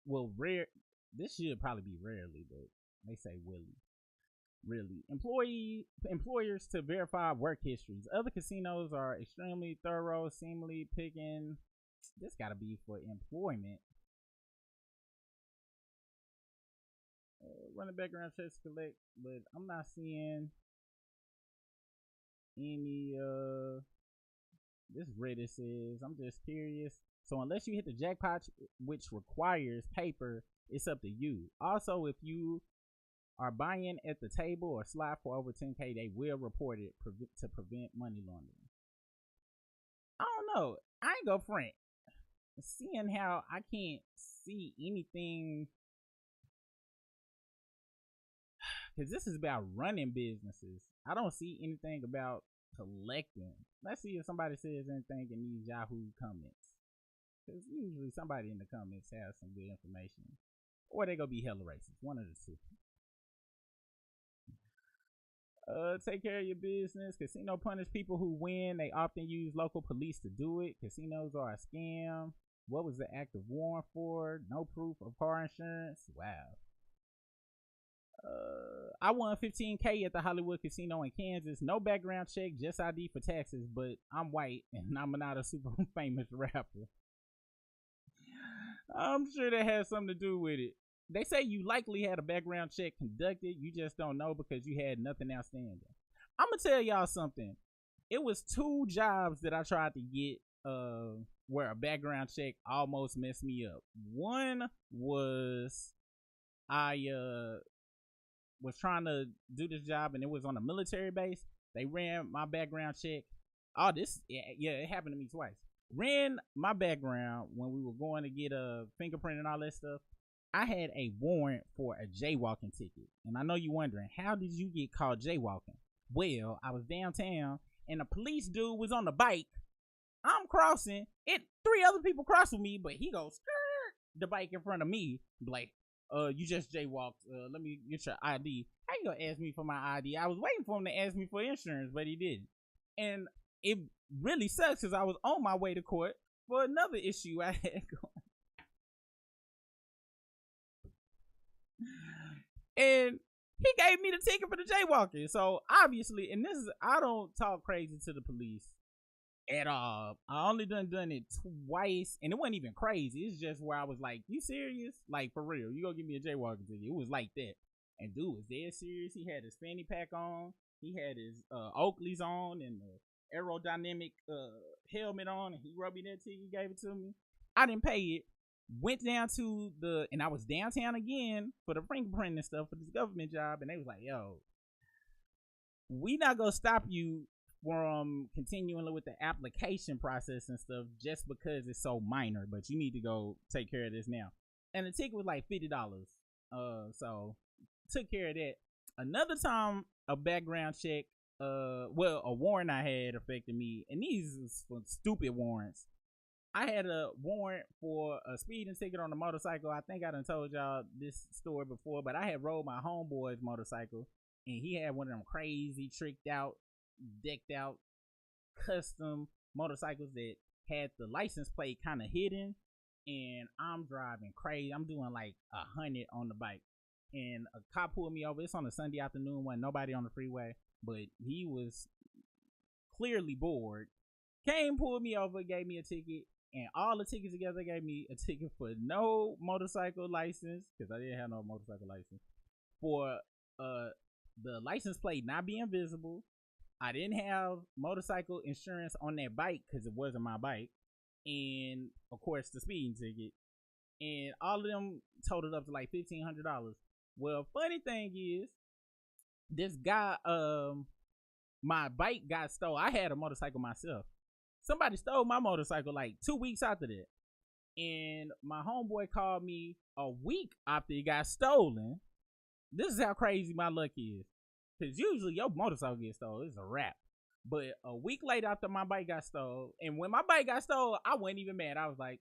Well, rare. This should probably be rarely, but they say willy. Really, employers to verify work histories. Other casinos are extremely thorough, seemingly picking. This got to be for employment. Running background checks collect, but I'm not seeing any. This Reddit says, I'm just curious. So unless you hit the jackpot, which requires paper, it's up to you. Also, if you are buying at the table or slot for over 10K, they will report it to prevent money laundering. I don't know. I ain't go front. Seeing how I can't see anything, because this is about running businesses. I don't see anything about collecting. Let's see if somebody says anything in these Yahoo comments. Because usually somebody in the comments has some good information. Or they gonna be hella racist. One of the two. Take care of your business. Casino punish people who win. They often use local police to do it. Casinos are a scam. What was the act of warrant for? No proof of car insurance. Wow. I won $15K at the Hollywood Casino in Kansas. No background check, just ID for taxes. But I'm white and I'm not a super famous rapper. I'm sure that has something to do with it. They say you likely had a background check conducted. You just don't know because you had nothing outstanding. I'm going to tell y'all something. It was 2 jobs that I tried to get where a background check almost messed me up. One was I was trying to do this job and it was on a military base. They ran my background check. Oh, it happened to me twice. Ran my background when we were going to get a fingerprint and all that stuff. I had a warrant for a jaywalking ticket. And I know you're wondering, how did you get caught jaywalking? Well, I was downtown and a police dude was on the bike. I'm crossing. 3 other people cross with me, but he goes, skirt, the bike in front of me. Like, you just jaywalked. Let me get your ID. How you gonna ask me for my ID? I was waiting for him to ask me for insurance, but he didn't. And it really sucks because I was on my way to court for another issue I had going. And he gave me the ticket for the jaywalking. So obviously, and this is, I don't talk crazy to the police at all. I only done it twice, and it wasn't even crazy. It's just where I was like, "You serious? Like for real? You gonna give me a jaywalking ticket?" It was like that. And dude was dead serious. He had his fanny pack on. He had his Oakleys on and the aerodynamic helmet on, and he rubbed me that ticket. He gave it to me. I didn't pay it. Went down to and I was downtown again for the fingerprint and stuff for this government job, and they was like, "Yo, we not gonna stop you from continuing with the application process and stuff just because it's so minor, but you need to go take care of this now." And the ticket was like $50. So took care of that. Another time, a background check, a warrant I had affected me, and these is stupid warrants. I had a warrant for a speeding ticket on a motorcycle. I think I done told y'all this story before, but I had rode my homeboy's motorcycle, and he had one of them crazy, tricked out, decked out, custom motorcycles that had the license plate kind of hidden. And I'm driving crazy. I'm doing like 100 on the bike, and a cop pulled me over. It's on a Sunday afternoon, wasn't nobody on the freeway, but he was clearly bored. Came, pulled me over, gave me a ticket. And all the tickets together gave me a ticket for no motorcycle license, because I didn't have no motorcycle license, for the license plate not being visible. I didn't have motorcycle insurance on that bike because it wasn't my bike, and of course the speeding ticket. And all of them totaled up to like $1,500. Well, funny thing is, this guy, my bike got stolen. I had a motorcycle myself. Somebody stole my motorcycle like 2 weeks after that. And my homeboy called me a week after it got stolen. This is how crazy my luck is. Because usually your motorcycle gets stolen, it's a wrap. But a week later after my bike got stolen, and when my bike got stolen, I wasn't even mad. I was like,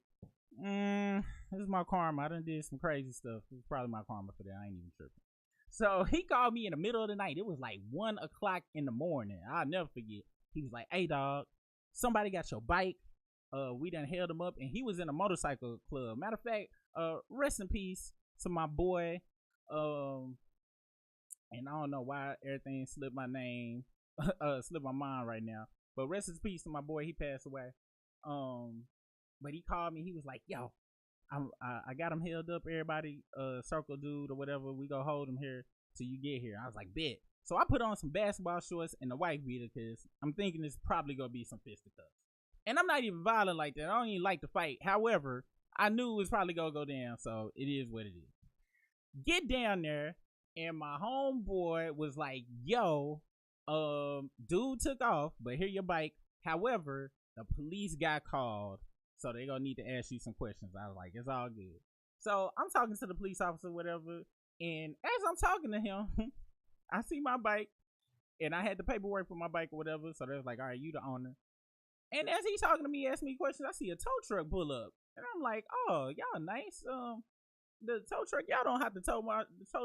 this is my karma. I done did some crazy stuff. It's probably my karma for that. I ain't even tripping. So he called me in the middle of the night. It was like 1 o'clock in the morning. I'll never forget. He was like, "Hey, dog, somebody got your bike. We done held him up," and he was in a motorcycle club. Matter of fact, rest in peace to my boy. And I don't know why everything slipped my mind right now. But rest in peace to my boy. He passed away. But he called me. He was like, "Yo, I got him held up. Everybody, circle dude or whatever. We go hold him here till you get here." I was like, "Bet." So I put on some basketball shorts and a white beater because I'm thinking it's probably gonna be some fisticuffs. And I'm not even violent like that. I don't even like to fight. However, I knew it was probably gonna go down, so it is what it is. Get down there, and my homeboy was like, "Yo, dude took off, but here your bike. However, the police got called, so they're gonna need to ask you some questions." I was like, "It's all good." So I'm talking to the police officer, whatever, and as I'm talking to him, I see my bike, and I had the paperwork for my bike or whatever, so they was like, "All right, you the owner." And as he's talking to me, asking me questions, I see a tow truck pull up. And I'm like, oh, y'all nice. The tow truck, y'all don't have to tow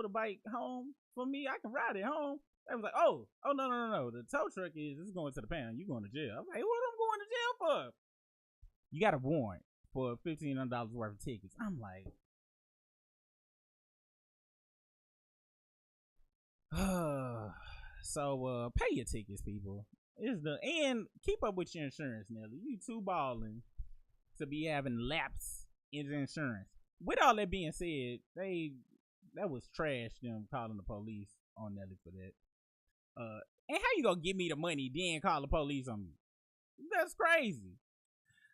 the bike home for me. I can ride it home. They was like, oh, no. The tow truck is going to the pound. You going to jail. I'm like, what am I going to jail for? You got a warrant for $1,500 worth of tickets. I'm like, so pay your tickets, people. And keep up with your insurance, Nelly. You too balling to be having lapse in insurance. With all that being said, that was trash, them calling the police on Nelly for that. And how you gonna give me the money then call the police on me? That's crazy.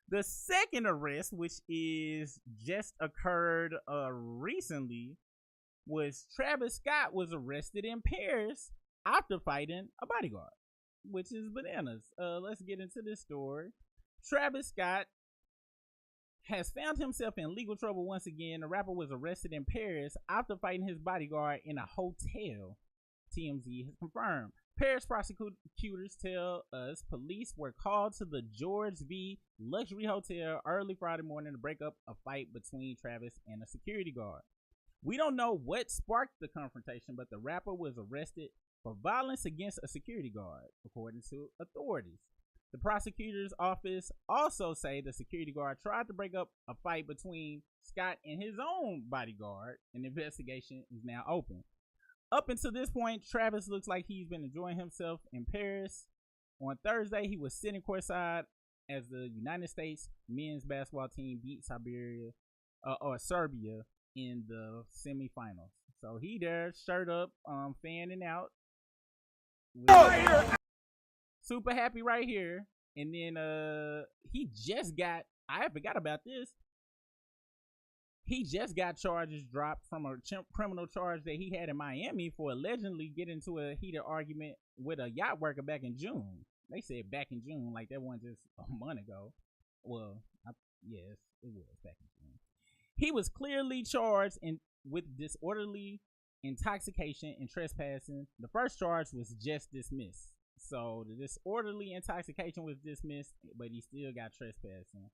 The second arrest, which is just occurred recently, was Travis Scott was arrested in Paris after fighting a bodyguard, which is bananas. Let's get into this story. Travis Scott has found himself in legal trouble once again. The rapper was arrested in Paris after fighting his bodyguard in a hotel, TMZ has confirmed. Paris prosecutors tell us police were called to the George V luxury hotel early Friday morning to break up a fight between Travis and a security guard. We don't know what sparked the confrontation, but the rapper was arrested for violence against a security guard, according to authorities. The prosecutor's office also say the security guard tried to break up a fight between Scott and his own bodyguard. An investigation is now open. Up until this point, Travis looks like he's been enjoying himself in Paris. On Thursday, he was sitting courtside as the United States men's basketball team beat Serbia in the semifinals. So he there, shirt up, fanning out. Super happy right here. And then he just got, I forgot about this. He just got charges dropped from a criminal charge that he had in Miami for allegedly getting into a heated argument with a yacht worker back in June. They said back in June, like that wasn't just a month ago. Well, yes, it was back in June. He was clearly charged with disorderly intoxication and trespassing. The first charge was just dismissed. So the disorderly intoxication was dismissed, but he still got trespassing.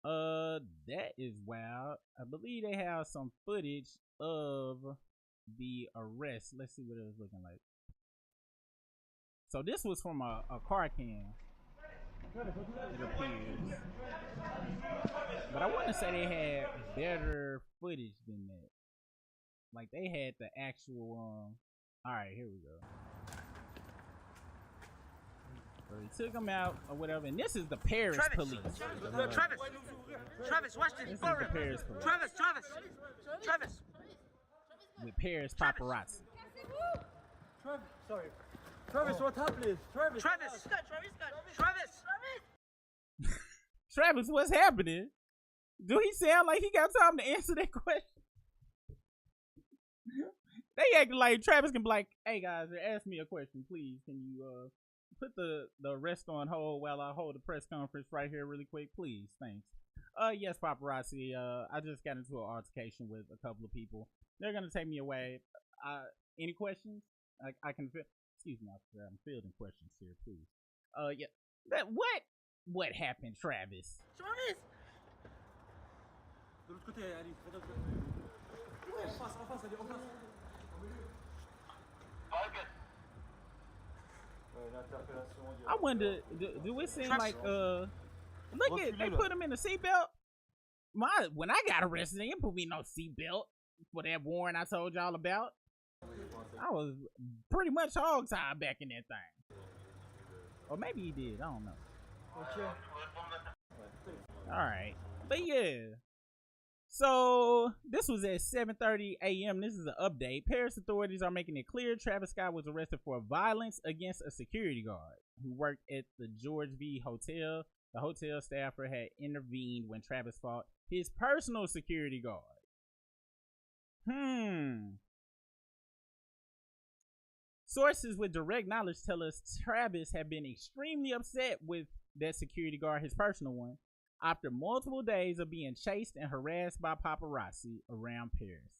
That is wild. I believe they have some footage of the arrest. Let's see what it was looking like. So this was from a car cam. It appears. But I want to say they had better footage than that. Like they had the actual alright, here we go. So he took him out or whatever, and this is the Paris police. Travis, watch this. This is the Paris police. Travis. With Paris paparazzi. Travis, what happened? Travis. Travis, what's happening? Do he sound like he got time to answer that question? They acting like Travis can be like, hey guys, ask me a question, please. Can you put the arrest on hold while I hold a press conference right here really quick, please? Thanks. Yes, paparazzi. I just got into an altercation with a couple of people. They're gonna take me away. Any questions? I can excuse me, officer. I'm fielding questions here, please. Yeah. What happened, Travis? I wonder, do it seem like look at they put him in a seatbelt? When I got arrested, they didn't put me in no seatbelt for that warrant I told y'all about. I was pretty much hog tied back in that thing. Or maybe he did, I don't know. Alright. But yeah. So this was at 7:30 a.m. This is an update. Paris authorities are making it clear Travis Scott was arrested for violence against a security guard who worked at the George V hotel. The hotel staffer had intervened when Travis fought his personal security guard. Sources with direct knowledge tell us Travis had been extremely upset with that security guard, his personal one, after multiple days of being chased and harassed by paparazzi around Paris.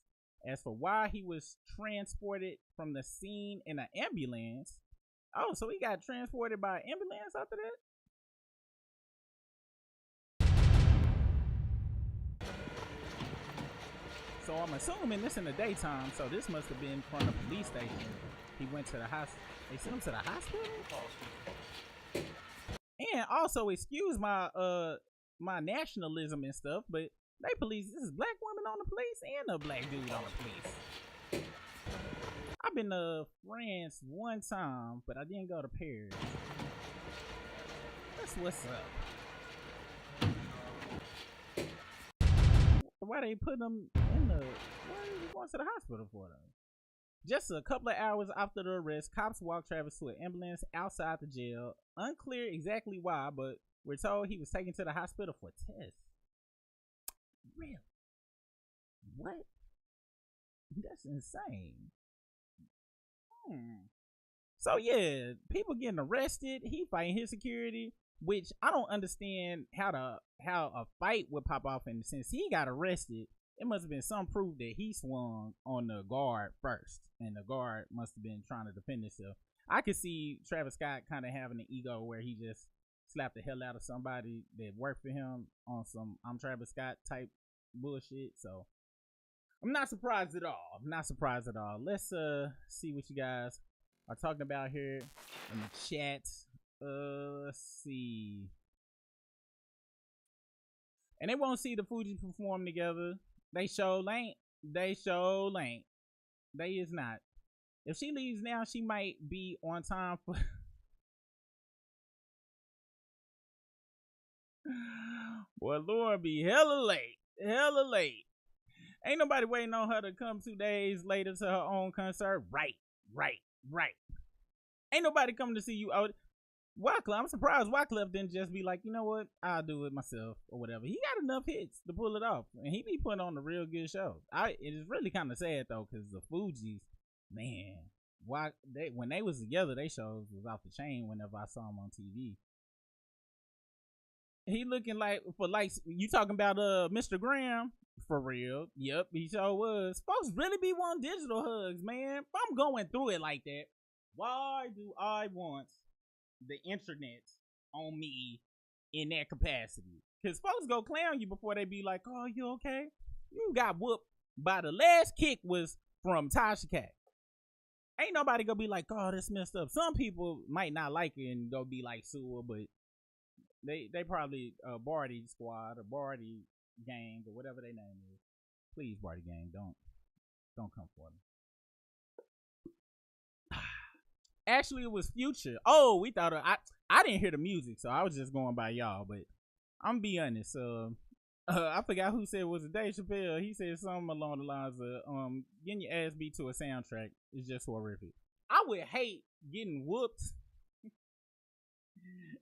As for why he was transported from the scene in an ambulance, oh, so he got transported by ambulance after that? So I'm assuming this in the daytime. So this must have been from the police station. He went to the hospital. They sent him to the hospital. And also, excuse my my nationalism and stuff, but they police. This is black women on the police and a black dude on the police. I've been to France one time, but I didn't go to Paris. That's what's up. Why they put them in the? Why are they going to the hospital for them? Just a couple of hours after the arrest, cops walked Travis to an ambulance outside the jail. Unclear exactly why, but we're told he was taken to the hospital for tests. Really? What? That's insane. So yeah, people getting arrested. He fighting his security, which I don't understand how a fight would pop off. And since he got arrested, it must have been some proof that he swung on the guard first, and the guard must have been trying to defend himself. I could see Travis Scott kind of having an ego where he just slapped the hell out of somebody that worked for him on some I'm Travis Scott type bullshit. So I'm not surprised at all. Let's see what you guys are talking about here in the chat. Let's see. And they won't see the Fugees perform together. They show ain't. They is not. If she leaves now, she might be on time for boy, Lauryn be hella late. Ain't nobody waiting on her to come 2 days later to her own concert. Right. Ain't nobody coming to see you out. Wyclef, I'm surprised Wyclef didn't just be like, you know what, I'll do it myself or whatever. He got enough hits to pull it off, and he be putting on a real good show. It is really kind of sad though, because the Fugees, man, when they was together, they shows was off the chain. Whenever I saw him on TV, he looking like you talking about Mr. Graham for real. Yep, he sure was. Folks really be wanting digital hugs, man. If I'm going through it like that, why do I want the internet on me in that capacity? Because folks go clown you before they be like, oh, you okay? You got whooped by the last kick was from Tasha K. Ain't nobody gonna be like, oh, that's messed up. Some people might not like it and go be like Sewell, but they probably Barty Squad or Barty Gang or whatever their name is. Please, Barty Gang, don't come for me. Actually, it was Future. Oh, we thought I didn't hear the music, so I was just going by y'all. But I'm gonna be honest. I forgot who said it was Dave Chappelle. He said something along the lines of getting your ass beat to a soundtrack is just horrific. I would hate getting whooped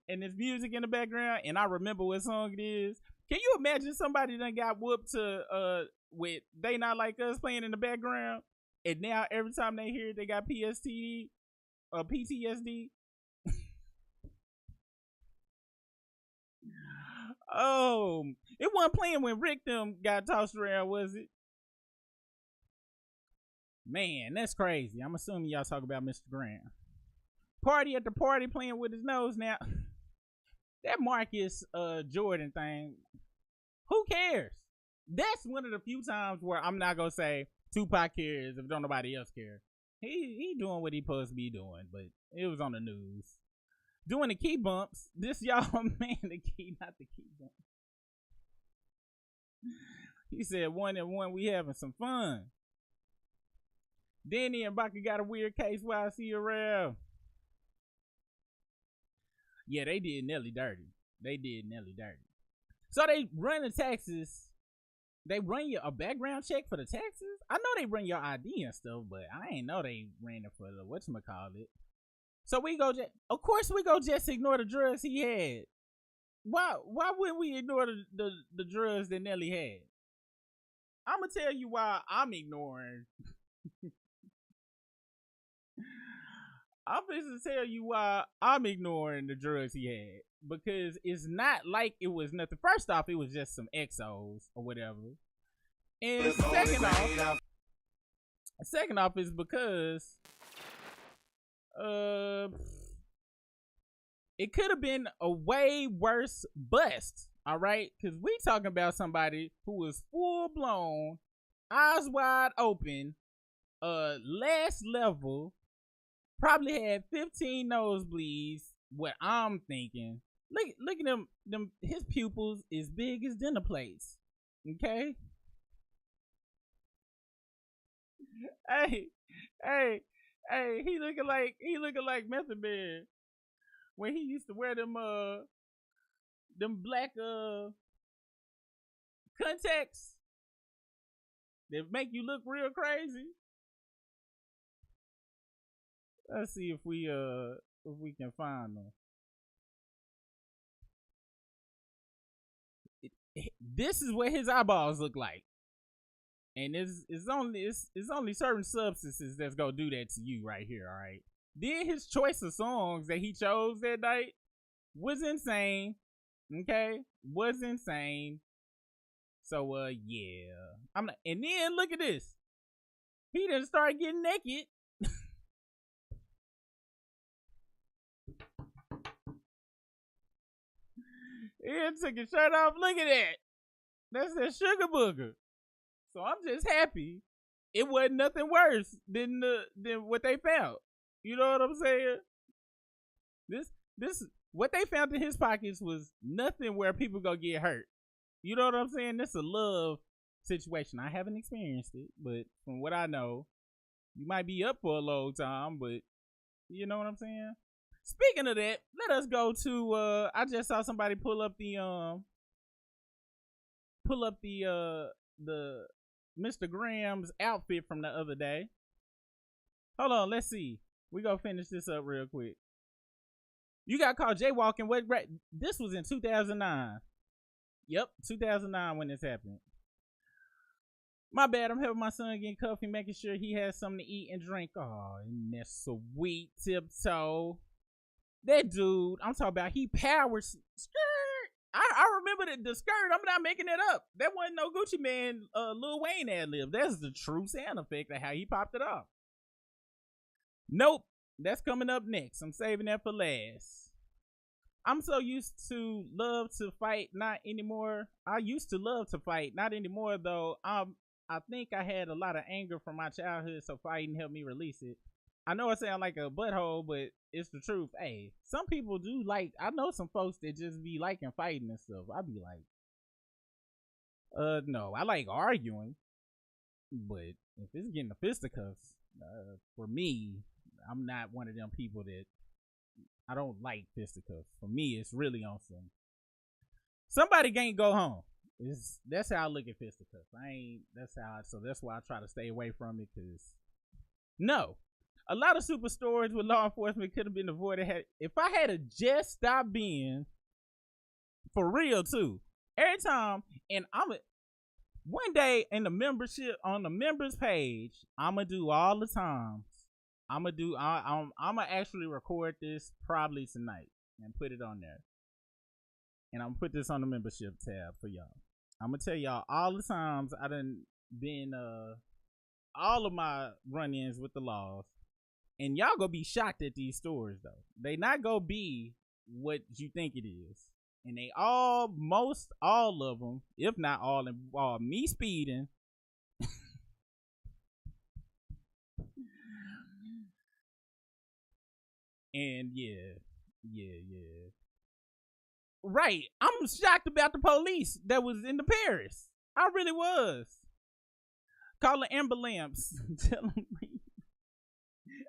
and there's music in the background and I remember what song it is. Can you imagine somebody done got whooped to with They Not Like Us playing in the background, and now every time they hear it, they got PTSD? Oh, it wasn't playing when Rick them got tossed around, was it? Man, that's crazy. I'm assuming y'all talk about Mr. Graham. Party at the party playing with his nose now. That Marcus Jordan thing, who cares? That's one of the few times where I'm not gonna say Tupac cares if don't nobody else care. He doing what he supposed to be doing, but it was on the news. Doing the key bumps. This y'all man, the key, not the key bump. He said 1-1, we having some fun. Danny and Baka got a weird case while I see you around. Yeah, they did Nelly dirty. So they run the taxes. They run you a background check for the taxes? I know they run your ID and stuff, but I ain't know they ran it for the whatchamacallit. So of course we go just ignore the drugs he had. Why wouldn't we ignore the drugs that Nelly had? I'm gonna tell you why I'm ignoring. I'm going to tell you why I'm ignoring the drugs he had. Because it's not like it was nothing. First off, it was just some Exos or whatever. And second off is because it could have been a way worse bust. All right? Because we talking about somebody who was full blown eyes wide open, last level, probably had 15 nosebleeds. What I'm thinking, look at them. His pupils is big as dinner plates. Okay. Hey, hey, hey. He looking like Method Man when he used to wear them black contacts that make you look real crazy. Let's see if we can find them. This is what his eyeballs look like, and it's only certain substances that's gonna do that to you right here. All right. Then his choice of songs that he chose that night was insane. Okay, was insane. So yeah, I'm not. And then look at this. He didn't start getting naked. He took his shirt off. Look at that. That's that sugar booger. So I'm just happy it wasn't nothing worse than what they found. You know what I'm saying? This what they found in his pockets was nothing where people go get hurt. You know what I'm saying? This is a love situation. I haven't experienced it, but from what I know, you might be up for a long time, but you know what I'm saying? Speaking of that, let us go to I just saw somebody pull up the Mr. Graham's outfit from the other day. Hold on, let's see. We gonna finish this up real quick. You got caught jaywalking. What? This was in 2009. Yep, 2009 when this happened. My bad. I'm helping my son get comfy, making sure he has something to eat and drink. Oh, and that's sweet tiptoe. That dude, I'm talking about, he powers skirt. I remember the skirt. I'm not making it up. That wasn't no Gucci Man, Lil Wayne ad lib. That's the true sound effect of how he popped it off. Nope, that's coming up next. I'm saving that for last. I'm so used to love to fight, not anymore. I used to love to fight, not anymore though. I think I had a lot of anger from my childhood, so fighting helped me release it. I know it sounds like a butthole, but it's the truth. Hey, some people do like, I know some folks that just be liking fighting and stuff. I be like, no, I like arguing, but if it's getting the fisticuffs, for me, I'm not one of them people that, I don't like fisticuffs. For me, it's really on somebody can't go home. That's how I look at fisticuffs. So that's why I try to stay away from it, because no. A lot of super stories with law enforcement could have been avoided if I had just stopped being for real too. Every time, and one day in the membership on the members page, I'ma do all the times. I'ma actually record this probably tonight and put it on there. And I'm gonna put this on the membership tab for y'all. I'm gonna tell y'all all the times I done been all of my run-ins with the laws. And y'all gonna be shocked at these stories though. They not gonna be what you think it is. And they most all of them, if not all, involve me speeding. And yeah. Right. I'm shocked about the police that was in the Paris. I really was. Calling ambulance. Telling me.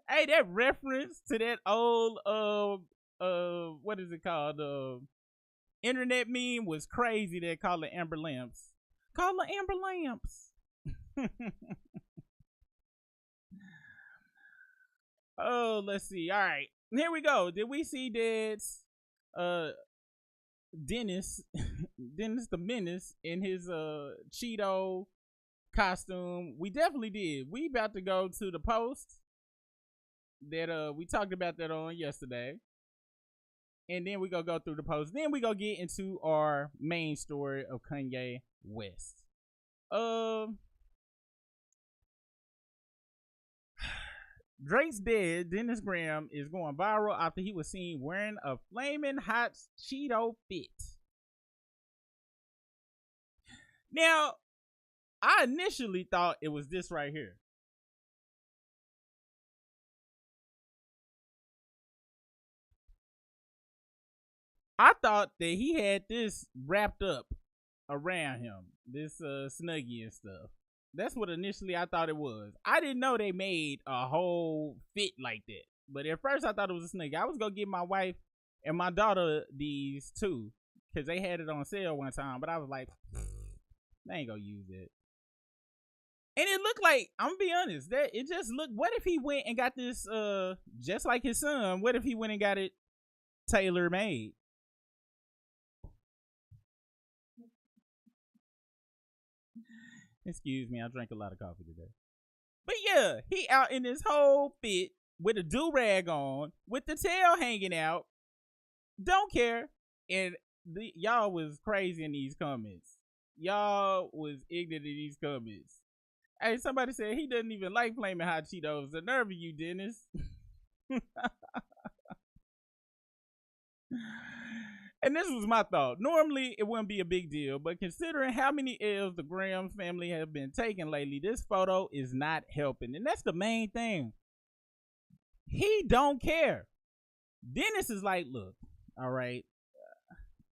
Hey, that reference to that old what is it called? Internet meme was crazy. That called the amber lamps. Call the amber lamps. Oh, let's see. All right, here we go. Did we see Dad's Dennis the Menace in his Cheeto costume? We definitely did. We about to go to the post that we talked about that on yesterday, and then we gonna go through the post. Then we gonna get into our main story of Kanye West. Drake's dad, Dennis Graham, is going viral after he was seen wearing a flaming hot Cheeto fit. Now, I initially thought it was this right here. I thought that he had this wrapped up around him, this snuggie and stuff. That's what initially I thought it was. I didn't know they made a whole fit like that. But at first I thought it was a snuggie. I was gonna give my wife and my daughter these too, because they had it on sale one time. But I was like, they ain't gonna use it. And it looked like, I'm gonna be honest, that it just looked. What if he went and got this just like his son? What if he went and got it tailor made? Excuse me, I drank a lot of coffee today. But yeah, he out in this whole fit with a do-rag on, with the tail hanging out. Don't care. And y'all was crazy in these comments. Y'all was ignorant in these comments. Hey, somebody said he doesn't even like Flaming Hot Cheetos. The nerve of you, Dennis. And this was my thought. Normally, it wouldn't be a big deal, but considering how many L's the Graham family have been taking lately, this photo is not helping. And that's the main thing. He don't care. Dennis is like, look, all right,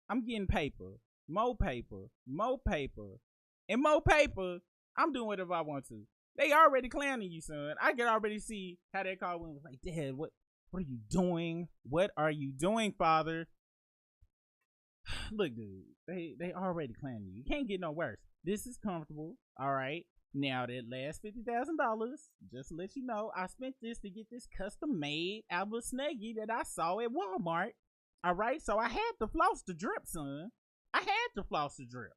I'm getting paper, more paper, more paper, and more paper. I'm doing whatever I want to. They already clowning you, son. I can already see how that car went. Was like, Dad, what are you doing? What are you doing, Father? Look, dude, they already clowning you. You can't get no worse. This is comfortable, all right? Now, that last $50,000, just to let you know, I spent this to get this custom-made out of a Snuggie that I saw at Walmart, all right? So I had to floss the drip, son. I had to floss the drip.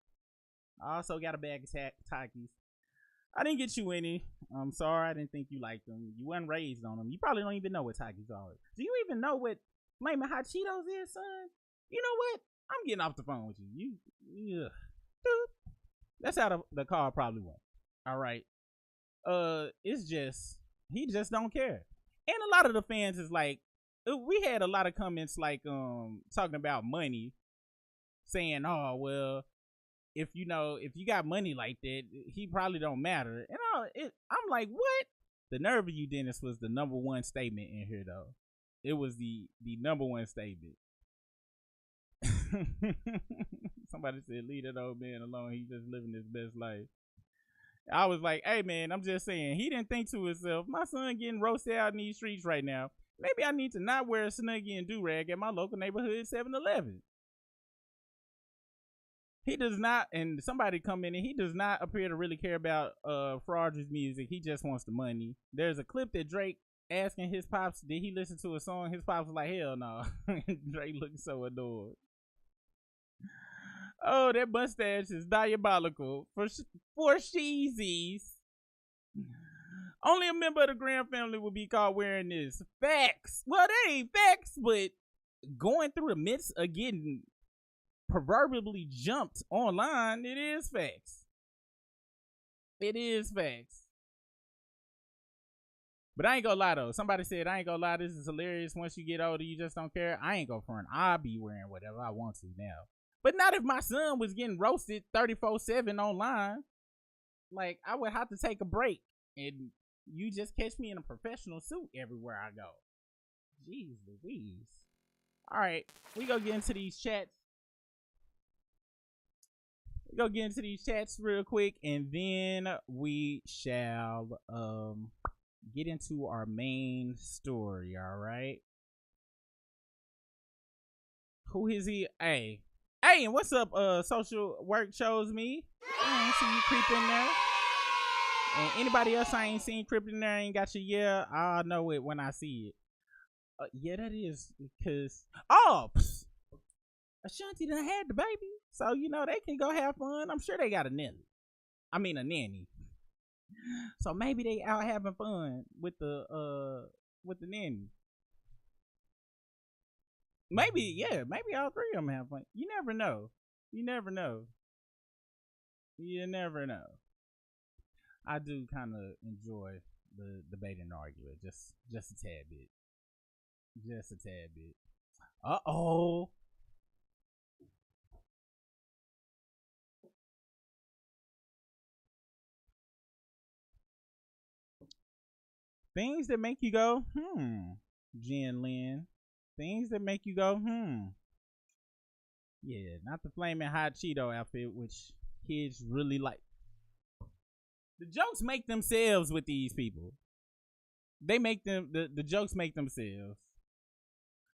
I also got a bag of Takis. I didn't get you any. I'm sorry, I didn't think you liked them. You weren't raised on them. You probably don't even know what Takis are. Do you even know what Flaming Hot Cheetos is, son? You know what? I'm getting off the phone with you. Yeah. That's how the car probably went. All right. It's just, he just don't care. And a lot of the fans is like, we had a lot of comments like talking about money, saying, oh, well, if you got money like that, he probably don't matter. And I'm like, what? The nerve of you, Dennis, was the number one statement in here, though. It was the number one statement. Somebody said, leave that old man alone. He's just living his best life. I was like, hey, man, I'm just saying. He didn't think to himself, my son getting roasted out in these streets right now. Maybe I need to not wear a Snuggie and do-rag at my local neighborhood 7-Eleven. He does not, and somebody come in and he does not appear to really care about Fraudry's music. He just wants the money. There's a clip that Drake asking his pops, did he listen to a song? His pops was like, hell no. Drake looking so adored. Oh, that mustache is diabolical for Sheezies. Only a member of the Graham family would be caught wearing this. Facts. Well, they ain't facts, but going through the midst of getting proverbially jumped online, it is facts. It is facts. But I ain't gonna lie though. Somebody said, I ain't gonna lie, this is hilarious. Once you get older, you just don't care. I ain't gonna front. I'll be wearing whatever I want to now. But not if my son was getting roasted 34/7 online. Like, I would have to take a break. And you just catch me in a professional suit everywhere I go. Jeez Louise. Alright, we go get into these chats. Real quick, and then we shall get into our main story, alright? Who is he? Hey, and what's up, social work chose me? I ain't see you creep in there. And anybody else I ain't seen creep in there ain't got your yeah, I'll know it when I see it. Yeah, that is because Ashanti done had the baby, so they can go have fun. I'm sure they got a nanny. So maybe they out having fun with the nanny. Maybe all three of them have fun. You never know. I do kind of enjoy the debate and argument, just a tad bit. Uh-oh. Things that make you go, Jen Lynn. Things that make you go, Yeah, not the flaming hot Cheeto outfit, which kids really like. The jokes make themselves with these people. They make them, the jokes make themselves.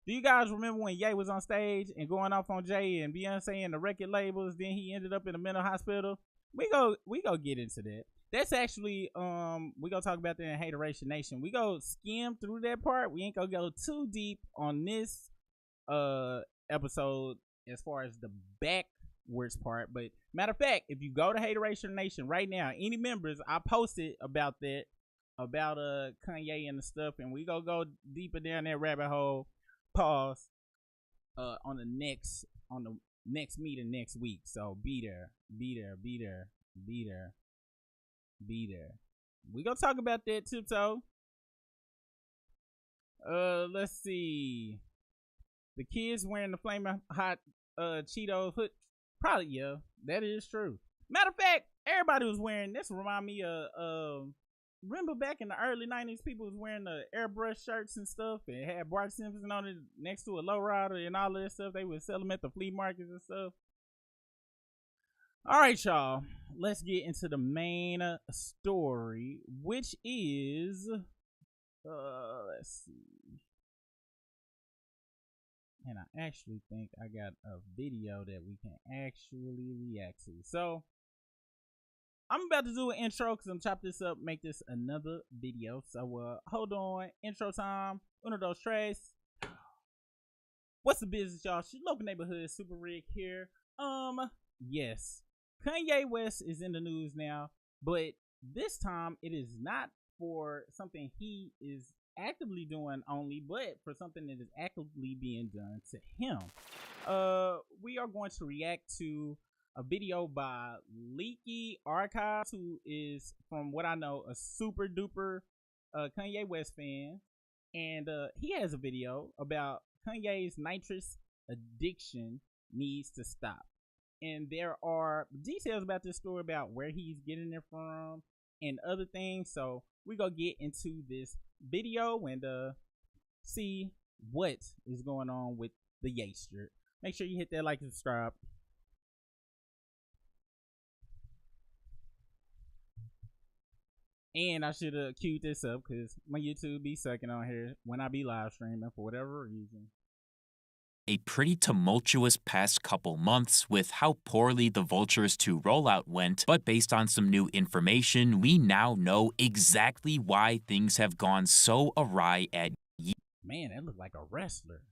Do you guys remember when Ye was on stage and going off on Jay and Beyonce and the record labels? Then he ended up in a mental hospital. We go get into that. That's actually we gonna talk about that in Hateration Nation. We go skim through that part. We ain't gonna go too deep on this episode as far as the backwards part. But matter of fact, if you go to Hateration Nation right now, any members, I posted about that, about Kanye and the stuff, and we go deeper down that rabbit hole. Pause on the next meeting next week. So be there. We gonna talk about that, Tiptoe. Let's see. The kids wearing the flaming hot Cheeto hood. Probably, yeah, that is true. Matter of fact, everybody was wearing this. Remind me of remember back in the early 90s, people was wearing the airbrush shirts and stuff and had Bart Simpson on it next to a lowrider and all of that stuff. They would sell them at the flea markets and stuff. All right, y'all. Let's get into the main story, which is, let's see. And I actually think I got a video that we can actually react to. So, I'm about to do an intro because I'm chop this up, make this another video. So, hold on. Intro time. Uno, dos, tres. What's the business, y'all? Local neighborhood super rig here. Yes. Kanye West is in the news now, but this time it is not for something he is actively doing only, but for something that is actively being done to him. We are going to react to a video by Leaky Archives, who is, from what I know, a super duper Kanye West fan, and he has a video about Kanye's nitrous addiction needs to stop. And there are details about this story about where he's getting it from and other things. So we're gonna get into this video and see what is going on with the Yaster. Make sure you hit that like and subscribe. And I should have queued this up because my YouTube be sucking on here when I be live streaming for whatever reason. A pretty tumultuous past couple months with how poorly the Vultures 2 rollout went, but based on some new information, we now know exactly why things have gone so awry at Man, that looked like a wrestler.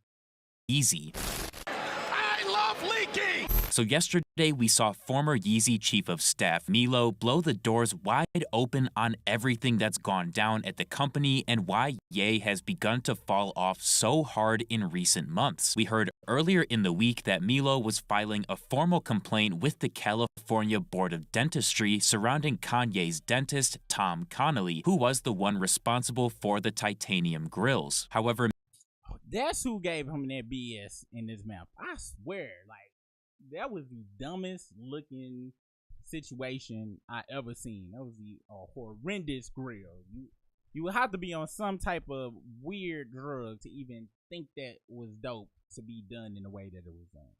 Yeezy. I love leaking! So yesterday we saw former Yeezy chief of staff Milo blow the doors wide open on everything that's gone down at the company and why Ye has begun to fall off so hard in recent months. We heard earlier in the week that Milo was filing a formal complaint with the California Board of Dentistry surrounding Kanye's dentist, Tom Connolly, who was the one responsible for the titanium grills. However, that's who gave him that BS in his mouth. I swear, like, that was the dumbest looking situation I ever seen. That was the horrendous grill. You would have to be on some type of weird drug to even think that was dope to be done in the way that it was done.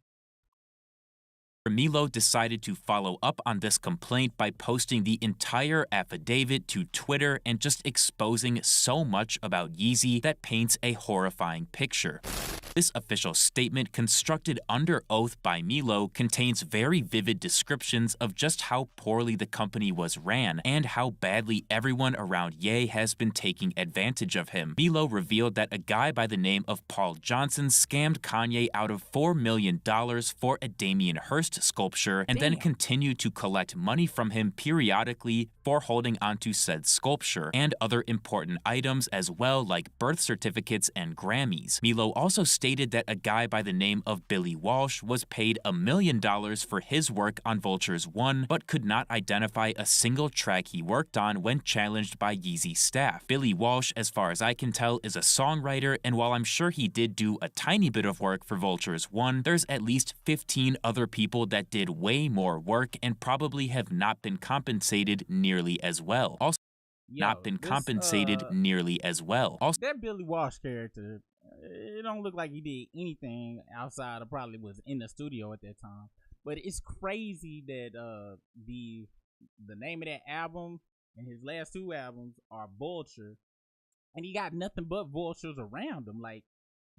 Milo decided to follow up on this complaint by posting the entire affidavit to Twitter and just exposing so much about Yeezy that paints a horrifying picture. This official statement, constructed under oath by Milo, contains very vivid descriptions of just how poorly the company was ran and how badly everyone around Ye has been taking advantage of him. Milo revealed that a guy by the name of Paul Johnson scammed Kanye out of $4 million for a Damien Hirst sculpture and then continued to collect money from him periodically for holding onto said sculpture and other important items as well, like birth certificates and Grammys. Milo also stated that a guy by the name of Billy Walsh was paid $1 million for his work on Vultures 1, but could not identify a single track he worked on when challenged by Yeezy staff. Billy Walsh, as far as I can tell, is a songwriter, and while I'm sure he did do a tiny bit of work for Vultures 1, there's at least 15 other people that did way more work and probably have not been compensated nearly as well. Also, not Yo, been this compensated nearly as well. Also, that Billy Walsh character, it don't look like he did anything outside of probably was in the studio at that time. But it's crazy that the name of that album and his last two albums are Vulture, and he got nothing but vultures around him. Like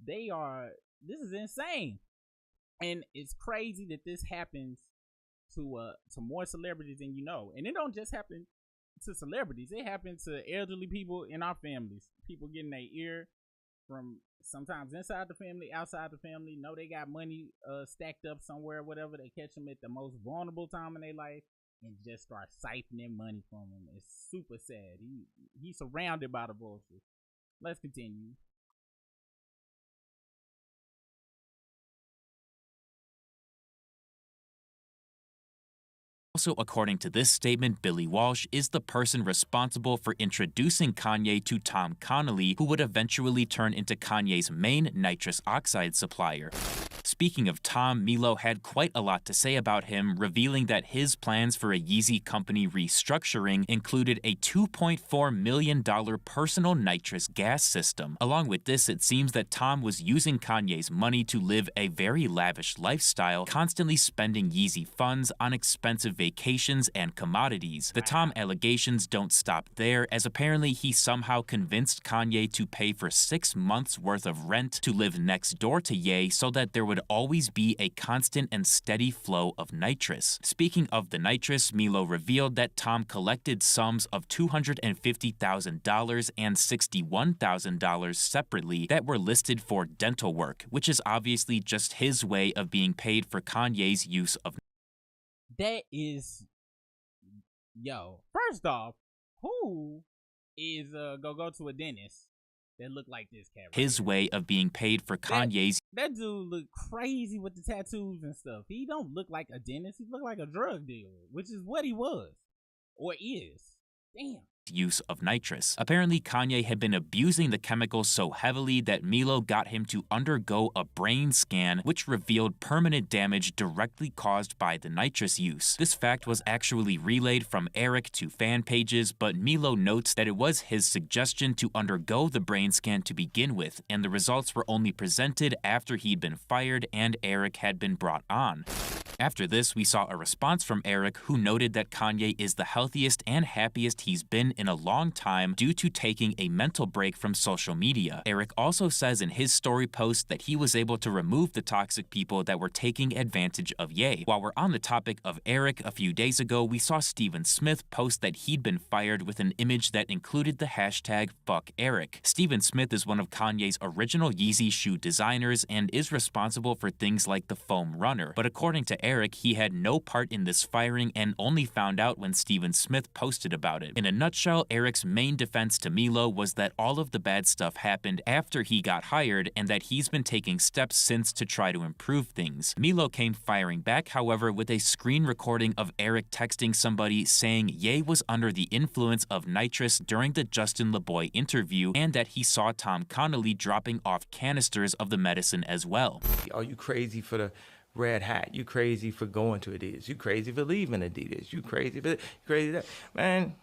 this is insane, and it's crazy that this happens to more celebrities than you know, and it don't just happen to celebrities. It happens to elderly people in our families. People getting their ear from sometimes inside the family, outside the family. Know they got money stacked up somewhere, whatever. They catch them at the most vulnerable time in their life and just start siphoning money from them. It's super sad. He's surrounded by the vultures. Let's continue. Also, according to this statement, Billy Walsh is the person responsible for introducing Kanye to Tom Connolly, who would eventually turn into Kanye's main nitrous oxide supplier. Speaking of Tom, Milo had quite a lot to say about him, revealing that his plans for a Yeezy company restructuring included a $2.4 million personal nitrous gas system. Along with this, it seems that Tom was using Kanye's money to live a very lavish lifestyle, constantly spending Yeezy funds on expensive vacations and commodities. The Tom allegations don't stop there, as apparently he somehow convinced Kanye to pay for 6 months worth of rent to live next door to Ye so that there would always be a constant and steady flow of nitrous. Speaking of the nitrous, Milo revealed that Tom collected sums of $250,000 and $61,000 separately that were listed for dental work, which is obviously just his way of being paid for Kanye's use of. That is, yo. First off, who is go to a dentist that look like this cat? His way of being paid for Kanye's. That dude look crazy with the tattoos and stuff. He don't look like a dentist. He look like a drug dealer, which is what he was or is. Damn. Use of nitrous. Apparently, Kanye had been abusing the chemical so heavily that Milo got him to undergo a brain scan, which revealed permanent damage directly caused by the nitrous use. This fact was actually relayed from Eric to fan pages, but Milo notes that it was his suggestion to undergo the brain scan to begin with, and the results were only presented after he'd been fired and Eric had been brought on. After this, we saw a response from Eric, who noted that Kanye is the healthiest and happiest he's been in a long time due to taking a mental break from social media. Eric also says in his story post that he was able to remove the toxic people that were taking advantage of Ye. While we're on the topic of Eric, a few days ago, we saw Steven Smith post that he'd been fired with an image that included the hashtag #FuckEric. Steven Smith is one of Kanye's original Yeezy shoe designers and is responsible for things like the foam runner. But according to Eric, he had no part in this firing and only found out when Steven Smith posted about it. In a nutshell, Eric's main defense to Milo was that all of the bad stuff happened after he got hired and that he's been taking steps since to try to improve things. Milo came firing back, however, with a screen recording of Eric texting somebody saying Ye was under the influence of nitrous during the Justin LeBoy interview and that he saw Tom Connolly dropping off canisters of the medicine as well. Are you crazy for the red hat? You crazy for going to Adidas? You crazy for leaving Adidas? You crazy for that? Man,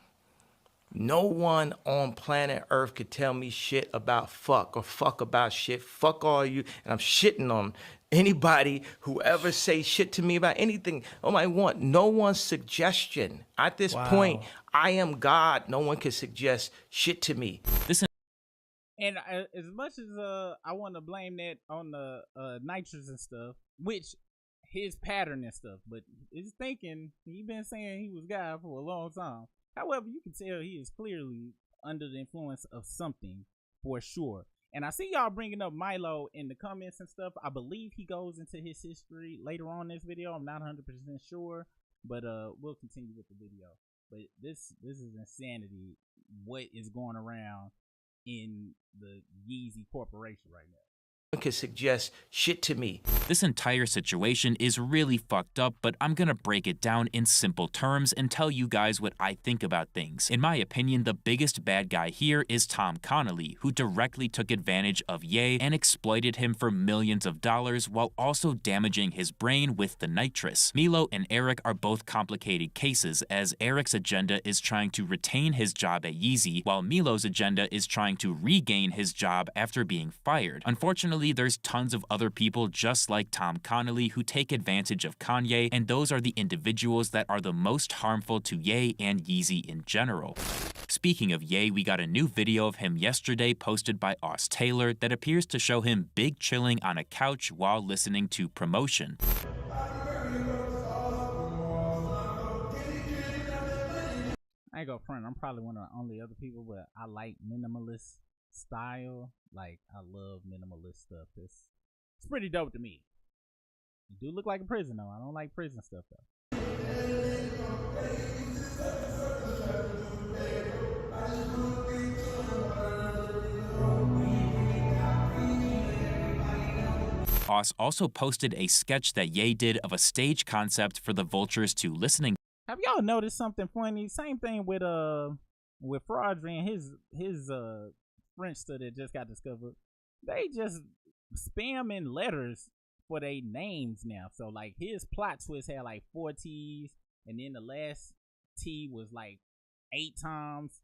no one on planet Earth could tell me shit about fuck or fuck about shit. Fuck all you, and I'm shitting on anybody who ever say shit to me about anything. I want no one's suggestion. At this point, I am God. No one can suggest shit to me. And as much as I want to blame that on the nitrous and stuff, which his pattern and stuff, but his thinking, he been saying he was God for a long time. However, you can tell he is clearly under the influence of something for sure. And I see y'all bringing up Milo in the comments and stuff. I believe he goes into his history later on in this video. I'm not 100% sure, but we'll continue with the video. But this is insanity. What is going around in the Yeezy Corporation right now? could suggest shit to me. This entire situation is really fucked up, but I'm gonna break it down in simple terms and tell you guys what I think about things. In my opinion, the biggest bad guy here is Tom Connolly, who directly took advantage of Ye and exploited him for millions of dollars while also damaging his brain with the nitrous. Milo and Eric are both complicated cases, as Eric's agenda is trying to retain his job at Yeezy, while Milo's agenda is trying to regain his job after being fired. Unfortunately, there's tons of other people just like Tom Connolly who take advantage of Kanye, and those are the individuals that are the most harmful to Ye and Yeezy in general. Speaking of Ye, we got a new video of him yesterday posted by Aus Taylor that appears to show him big chilling on a couch while listening to Promotion. I ain't gonna front, I'm probably one of the only other people, but I like minimalist style. Like, I love minimalist stuff. It's pretty dope to me. It do look like a prison though. I don't like prison stuff though. Aus also posted a sketch that Ye did of a stage concept for the Vultures to listening. Have y'all noticed something funny? Same thing with Fraudry and his Friendster that just got discovered. They just spamming letters for their names now. So like his plot twist had like 4 T's, and then the last T was like 8 times,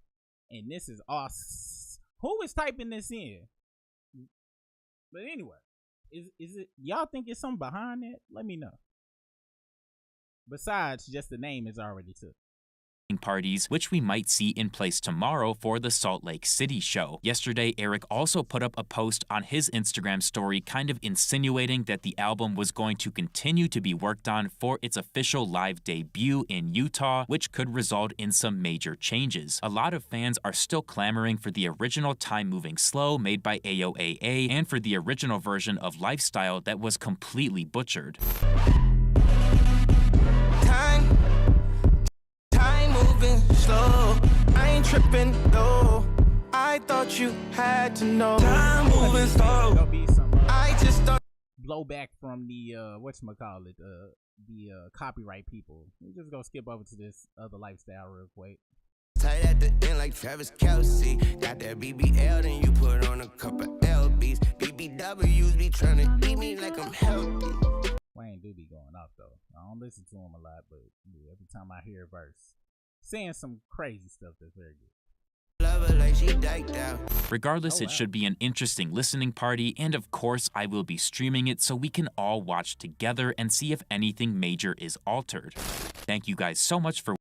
and this is us. Who is typing this in? But anyway, is it y'all think it's something behind that? Let me know. Besides just the name is already took. Parties, which we might see in place tomorrow for the Salt Lake City show. Yesterday, Eric also put up a post on his Instagram story kind of insinuating that the album was going to continue to be worked on for its official live debut in Utah, which could result in some major changes. A lot of fans are still clamoring for the original Time Moving Slow made by AOAA and for the original version of Lifestyle that was completely butchered. Slow. I ain't tripping though. I thought you had to know. Time moving slow. I just thought blowback from the whatchamacallit, the copyright people. We're just gonna skip over to this other Lifestyle real quick. Tight at the end like Travis Kelsey. Got that BBL, then you put on a couple LBs. BBWs be trying to eat me like I'm healthy. Wayne do be going off though. I don't listen to him a lot, but yeah, every time I hear a verse, saying some crazy stuff that's very good. Love her like she diked out. Regardless, it should be an interesting listening party, and of course, I will be streaming it so we can all watch together and see if anything major is altered. Thank you guys so much for.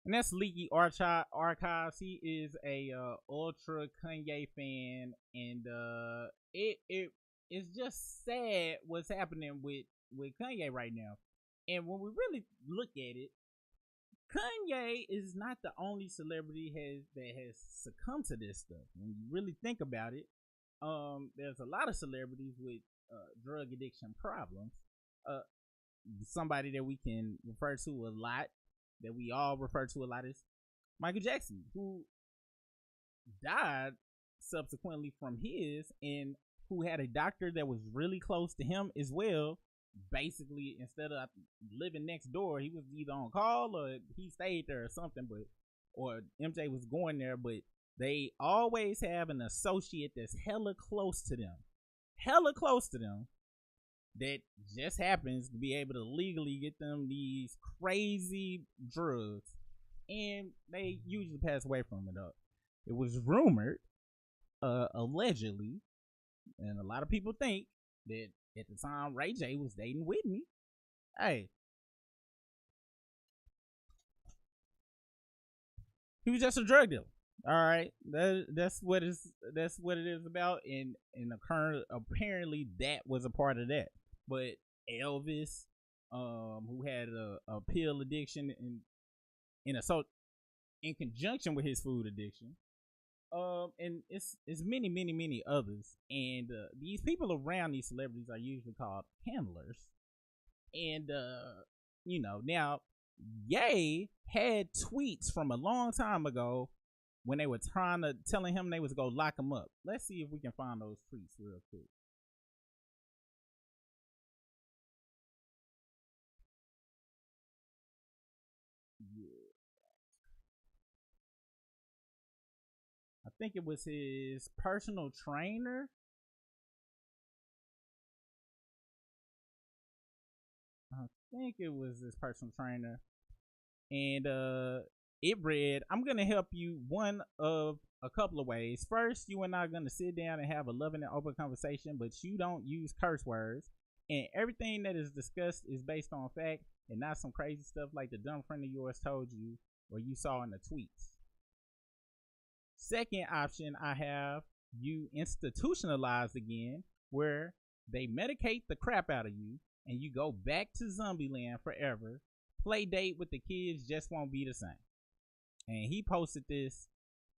And that's Leaky Archives. He is a ultra Kanye fan, and it's just sad what's happening with Kanye right now. And when we really look at it, Kanye is not the only celebrity that has succumbed to this stuff. When you really think about it, there's a lot of celebrities with drug addiction problems. Somebody that we can refer to a lot, that we all refer to a lot, is Michael Jackson, who died subsequently from his, and who had a doctor that was really close to him as well. Basically, instead of living next door, he was either on call or he stayed there or something, or MJ was going there. But they always have an associate that's hella close to them, that just happens to be able to legally get them these crazy drugs, and they usually pass away from it. It was rumored, allegedly, and a lot of people think that at the time Ray J was dating Whitney. Hey, he was just a drug dealer. All right, that's what it is about. And apparently that was a part of that. But Elvis, who had a pill addiction in conjunction with his food addiction, and it's many others. And these people around these celebrities are usually called handlers. And now Ye had tweets from a long time ago when they were telling him they was go lock him up. Let's see if we can find those tweets real quick. think it was his personal trainer. I think it was his personal trainer. And it read, I'm going to help you one of a couple of ways. First, you and I are going to sit down and have a loving and open conversation, but you don't use curse words. And everything that is discussed is based on fact and not some crazy stuff like the dumb friend of yours told you or you saw in the tweets. Second option, I have you institutionalized again, where they medicate the crap out of you and you go back to zombie land forever. Play date with the kids just won't be the same. And he posted this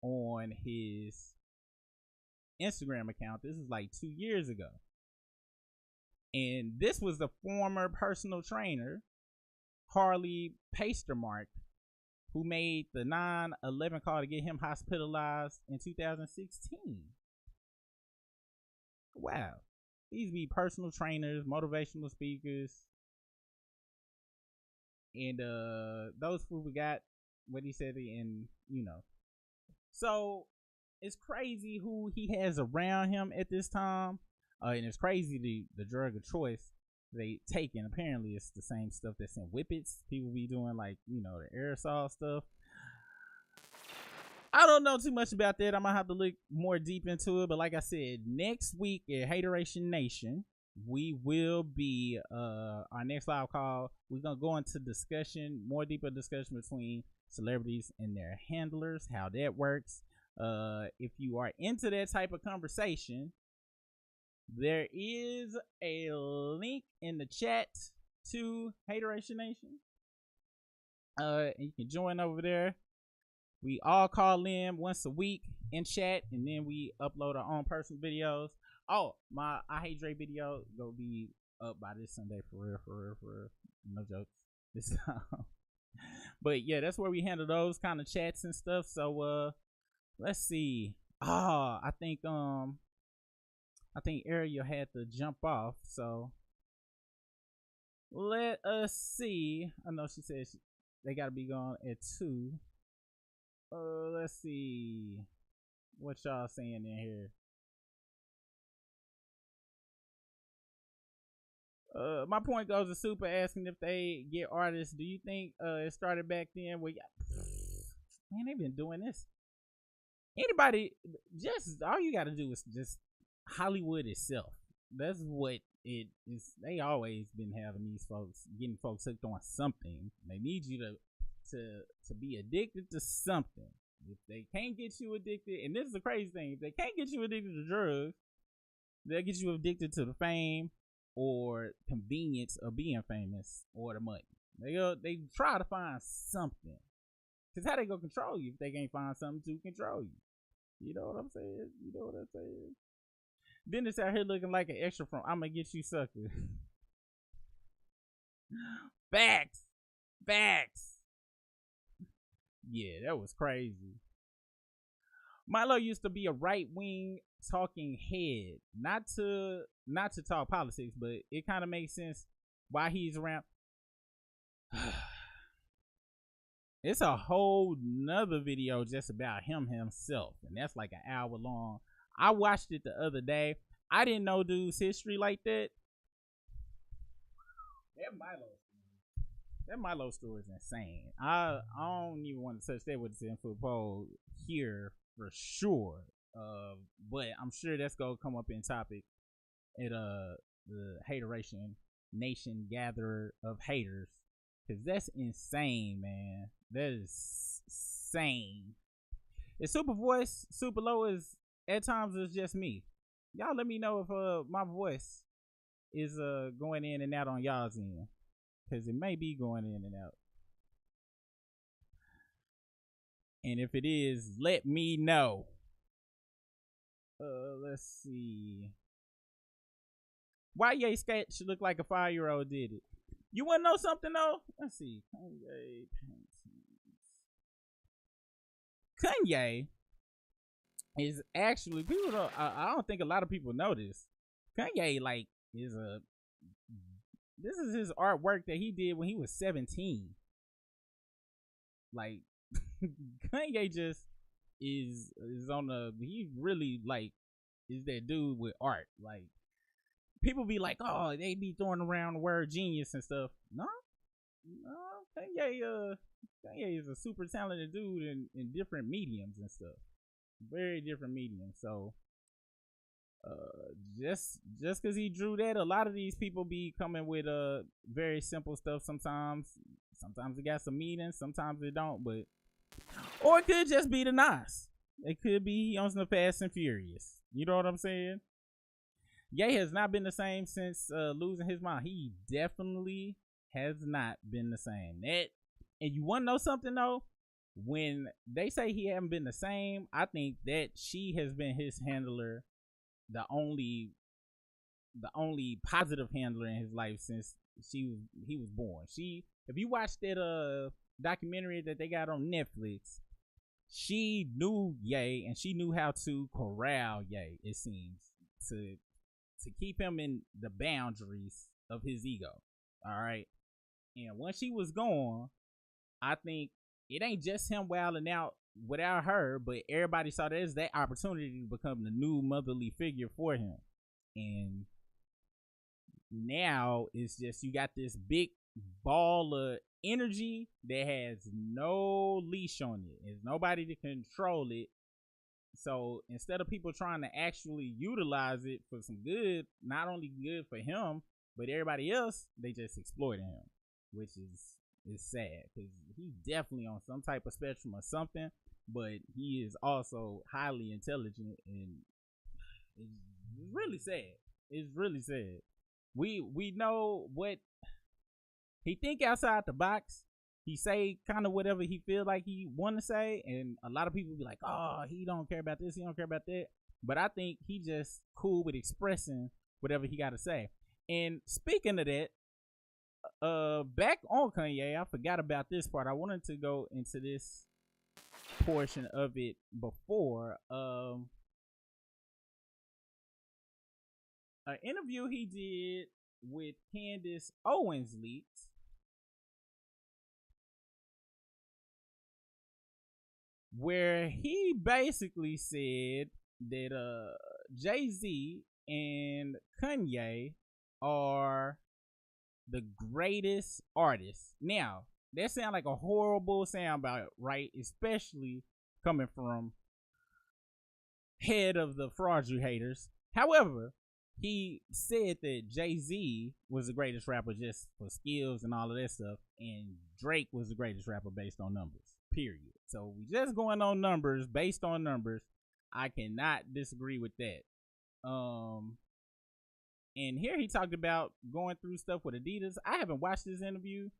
on his Instagram account. This is like 2 years ago. And this was the former personal trainer, Harley Pastermark, who made the 9/11 call to get him hospitalized in 2016. Wow. These be personal trainers, motivational speakers. And those who we got what he said, and you know. So it's crazy who he has around him at this time. And it's crazy the drug of choice they taking. Apparently it's the same stuff that's in whippets. People be doing like, you know, the aerosol stuff. I don't know too much about that. I'm gonna have to look more deep into it. But like I said, next week at Hateration Nation, we will be our next live call. We're gonna go into discussion, more deeper discussion between celebrities and their handlers, how that works. If you are into that type of conversation, there is a link in the chat to Hateration Nation. And you can join over there. We all call in once a week in chat, and then we upload our own personal videos. Oh, my I Hate Dre video gonna be up by this Sunday, for real. No jokes. This time. But yeah, that's where we handle those kind of chats and stuff. So let's see. I think Ariel had to jump off, so let us see. I know she said they gotta be gone at 2. Let's see what y'all saying in here. My point goes to Super asking if they get artists. Do you think it started back then? Well, man, they've been doing this. Anybody, just all you got to do is just Hollywood itself. That's what it is. They always been having these folks, getting folks hooked on something. They need you to be addicted to something. If they can't get you addicted, and this is the crazy thing, if they can't get you addicted to drugs, they'll get you addicted to the fame or convenience of being famous or the money. They try to find something. Cause how they gonna control you if they can't find something to control you? You know what I'm saying? Then it's out here looking like an extra from "I'ma Get You Sucker." Facts. Yeah, that was crazy. Milo used to be a right-wing talking head, not to talk politics, but it kind of makes sense why he's around. It's a whole nother video just about himself, and that's like an hour long. I watched it the other day. I didn't know dude's history like that. That Milo story is insane. I don't even want to touch that with the 10-foot pole here for sure. But I'm sure that's gonna come up in topic at the Hateration Nation gatherer of haters, because that's insane, man. That is insane. It's super voice, super low is at times it's just me. Y'all let me know if my voice is going in and out on y'all's end, because it may be going in and out. And if it is, let me know. Let's see. Why Ye sketch look like a 5-year-old did it? You wanna know something though? Let's see. Kanye is actually, people don't, I don't think a lot of people know this. Kanye like this is his artwork that he did when he was 17. Like Kanye just is on the, he really like is that dude with art. Like people be like, oh, they be throwing around the word genius and stuff. No, Kanye is a super talented dude in different mediums and stuff. Very different mediums. So just because he drew that, a lot of these people be coming with very simple stuff sometimes. Sometimes it got some meaning, sometimes it don't, but or it could just be the Nas. It could be on the Fast and Furious. You know what I'm saying? Ye has not been the same since losing his mind. He definitely has not been the same. That, and you want to know something though? When they say he haven't been the same, I think that she has been his handler, the only positive handler in his life since he was born. If you watch that documentary that they got on Netflix, she knew Ye and she knew how to corral Ye, it seems, to keep him in the boundaries of his ego. All right. And once she was gone, I think it ain't just him wilding out without her, but everybody saw that as that opportunity to become the new motherly figure for him. And now it's just, you got this big ball of energy that has no leash on it. There's nobody to control it. So instead of people trying to actually utilize it for some good, not only good for him, but everybody else, they just exploiting him, which is sad because he's definitely on some type of spectrum or something, but he is also highly intelligent, and it's really sad. It's really sad. We know what he think outside the box. He say kind of whatever he feel like he want to say, and a lot of people be like, oh, he don't care about this, he don't care about that. But I think he just cool with expressing whatever he got to say. And speaking of that, back on Kanye, I forgot about this part. I wanted to go into this portion of it before. An interview he did with Candace Owens leaked, where he basically said that Jay-Z and Kanye are the greatest artists. Now, that sounds like a horrible soundbite, right? Especially coming from head of the fraudulent haters. However, he said that Jay-Z was the greatest rapper just for skills and all of that stuff, and Drake was the greatest rapper based on numbers, period. So we just going on numbers, based on numbers. I cannot disagree with that. And here he talked about going through stuff with Adidas. I haven't watched this interview.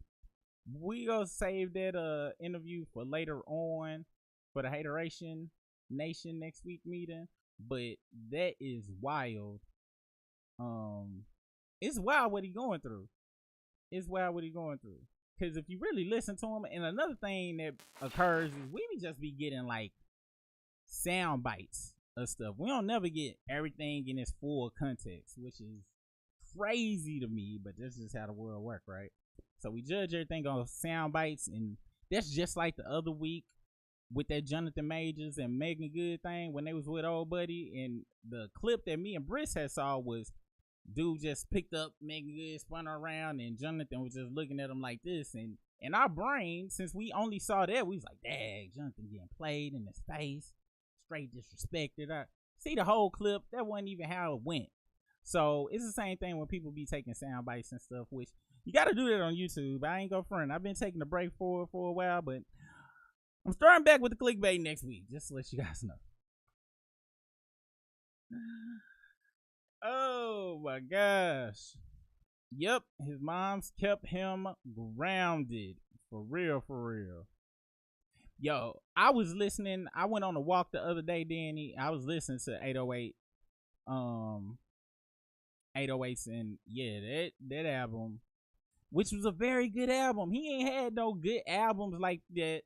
We gonna save that interview for later on for the Hateration Nation next week meeting. But that is wild. It's wild what he going through. It's wild what he going through. Because if you really listen to him, and another thing that occurs is we just be getting like sound bites of stuff. We don't never get everything in its full context, which is crazy to me, but this is how the world works, right? So we judge everything on sound bites, and that's just like the other week with that Jonathan Majors and Megan Good thing when they was with old buddy, and the clip that me and Briss had saw was dude just picked up Megan Good, spun her around, and Jonathan was just looking at him like this, and in our brain, since we only saw that, we was like, dang, Jonathan getting played in his face, straight disrespected. I see the whole clip, that wasn't even how it went. So it's the same thing when people be taking sound bites and stuff, which you got to do that on YouTube. I ain't go front. I've been taking a break for a while, but I'm starting back with the clickbait next week, just to let you guys know. Oh my gosh. Yep, his mom's kept him grounded. For real, for real. Yo, I was listening. I went on a walk the other day, Danny. I was listening to 808. 808s, and yeah, that album, which was a very good album. He ain't had no good albums like that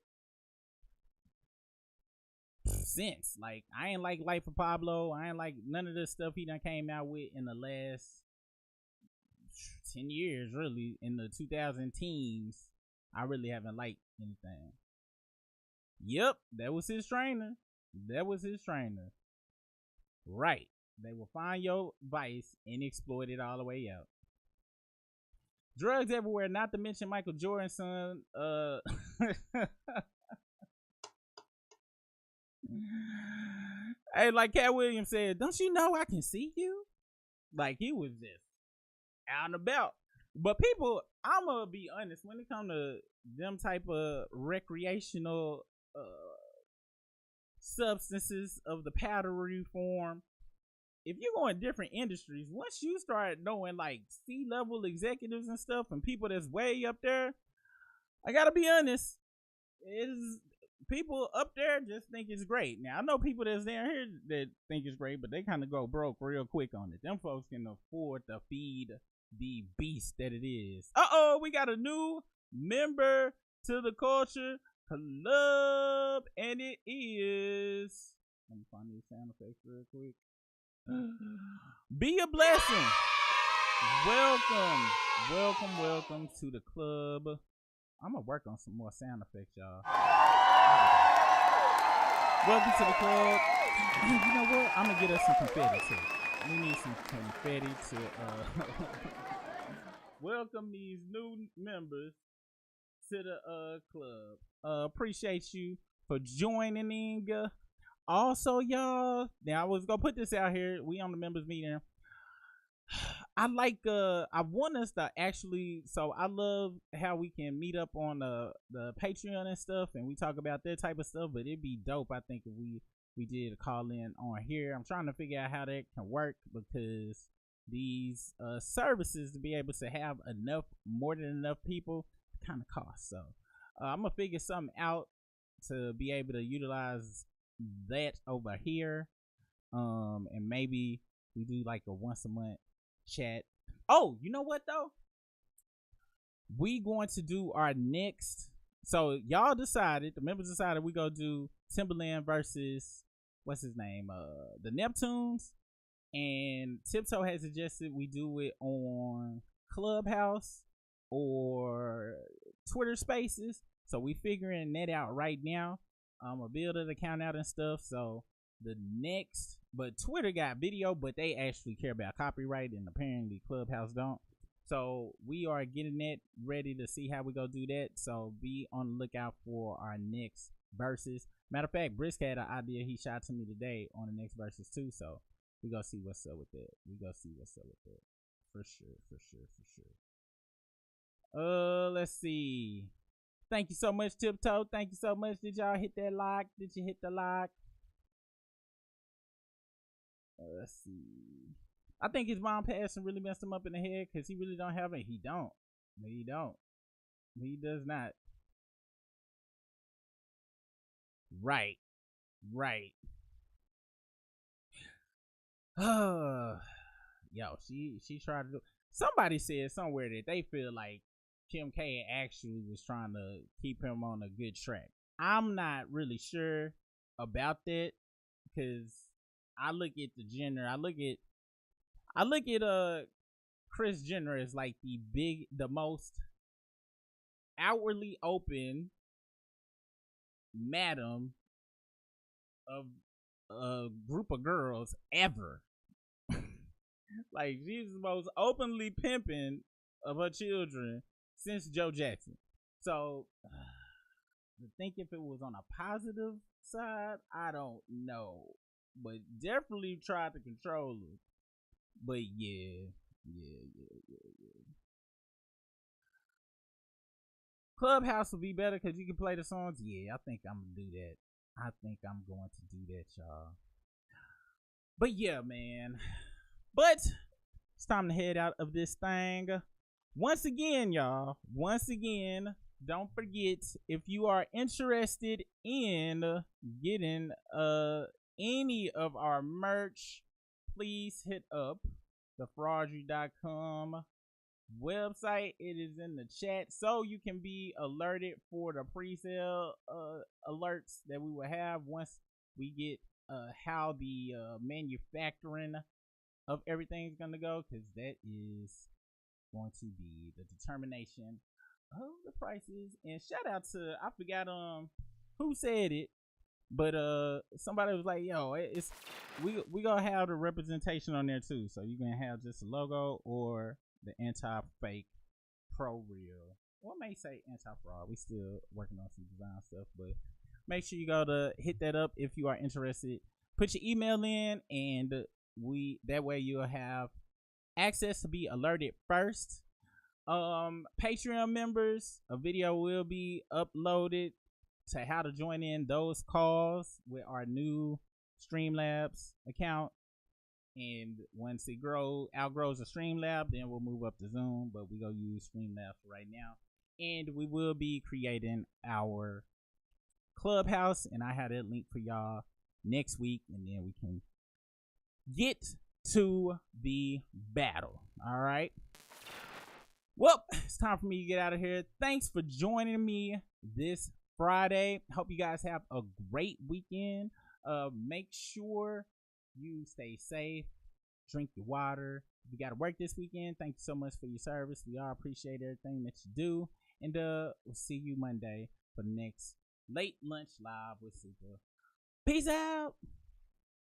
since. Like, I ain't like Life of Pablo. I ain't like none of the stuff he done came out with in the last 10 years, really. In the 2010s, I really haven't liked anything. Yep, that was his trainer. That was his trainer. Right. They will find your vice and exploit it all the way out. Drugs everywhere, not to mention Michael Jordan's son. Hey, like Cat Williams said, don't you know I can see you? Like, he was just out and about. But people, I'm going to be honest, when it comes to them type of recreational substances of the powdery form, if you go in different industries, once you start knowing like C-level executives and stuff and people that's way up there, I gotta be honest, is people up there just think it's great. Now I know people that's down here that think it's great, but they kind of go broke real quick on it. Them folks can afford to feed the beast that it is. We got a new member to the culture club, and it is. Let me find these sound effects real quick. Be a blessing. Welcome to the club. I'm gonna work on some more sound effects, y'all. Welcome to the club. You know what? I'm gonna get us some confetti too. We need some confetti to welcome these new members to the club. Appreciate you for joining in. Also, y'all, now I was gonna put this out here. We on the members meeting. I want us to actually, so I love how we can meet up on the Patreon and stuff, and we talk about that type of stuff, but it'd be dope, I think, if we did a call in on here. I'm trying to figure out how that can work, because these services, to be able to have more than enough people, kind of cost. So I'm gonna figure something out to be able to utilize that over here, and maybe we do like a once a month chat. Oh, you know what though, we going to do our next, so y'all decided, the members decided, we go do Timberland versus what's his name, the Neptunes, and Tiptoe has suggested we do it on Clubhouse or Twitter Spaces. So we figuring that out right now. I'm gonna build an account out and stuff. So the next, but Twitter got video, but they actually care about copyright, and apparently Clubhouse don't. So we are getting that ready to see how we go do that. So be on the lookout for our next verses. Matter of fact, Brisk had an idea he shot to me today on the next verses too. So we gonna see what's up with that. For sure. Let's see. Thank you so much, Tiptoe. Thank you so much. Did y'all hit that like? Did you hit the like? Let's see. I think his mom passing really messed him up in the head, because he really don't have it. He does not. Right. Yo, she tried to do. Somebody said somewhere that they feel like Kim K actually was trying to keep him on a good track. I'm not really sure about that, because I look at the Jenner. I look at Kris Jenner as like the most outwardly open madam of a group of girls ever. Like, she's the most openly pimping of her children since Joe Jackson. So I think if it was on a positive side, I don't know, but definitely tried to control her. But yeah. Clubhouse will be better because you can play the songs. Yeah, I think I'm gonna do that. Y'all. But yeah, man. But it's time to head out of this thing. Once again, y'all. Don't forget, if you are interested in getting any of our merch, please hit up the fraudry.com website. It is in the chat, so you can be alerted for the pre-sale alerts that we will have once we get how the manufacturing of everything's gonna go, because that is going to be the determination of the prices. And shout out to, I forgot who said it, But somebody was like, yo, it's we gonna have the representation on there too. So you can have just a logo or the anti-fake pro real. Well, I may say anti-fraud. We still working on some design stuff, but make sure you go to hit that up if you are interested. Put your email in, and that way you'll have access to be alerted first. Patreon members, a video will be uploaded to how to join in those calls with our new Streamlabs account. And once it outgrows the Streamlab, then we'll move up to Zoom, but we go use Streamlabs right now. And we will be creating our Clubhouse, and I have that link for y'all next week, and then we can get to the battle. All right. Well, it's time for me to get out of here. Thanks for joining me this Friday. Hope you guys have a great weekend. Make sure you stay safe. Drink your water. If you got to work this weekend, thank you so much for your service. We all appreciate everything that you do. And we'll see you Monday for the next Late Lunch Live with Super. Peace out.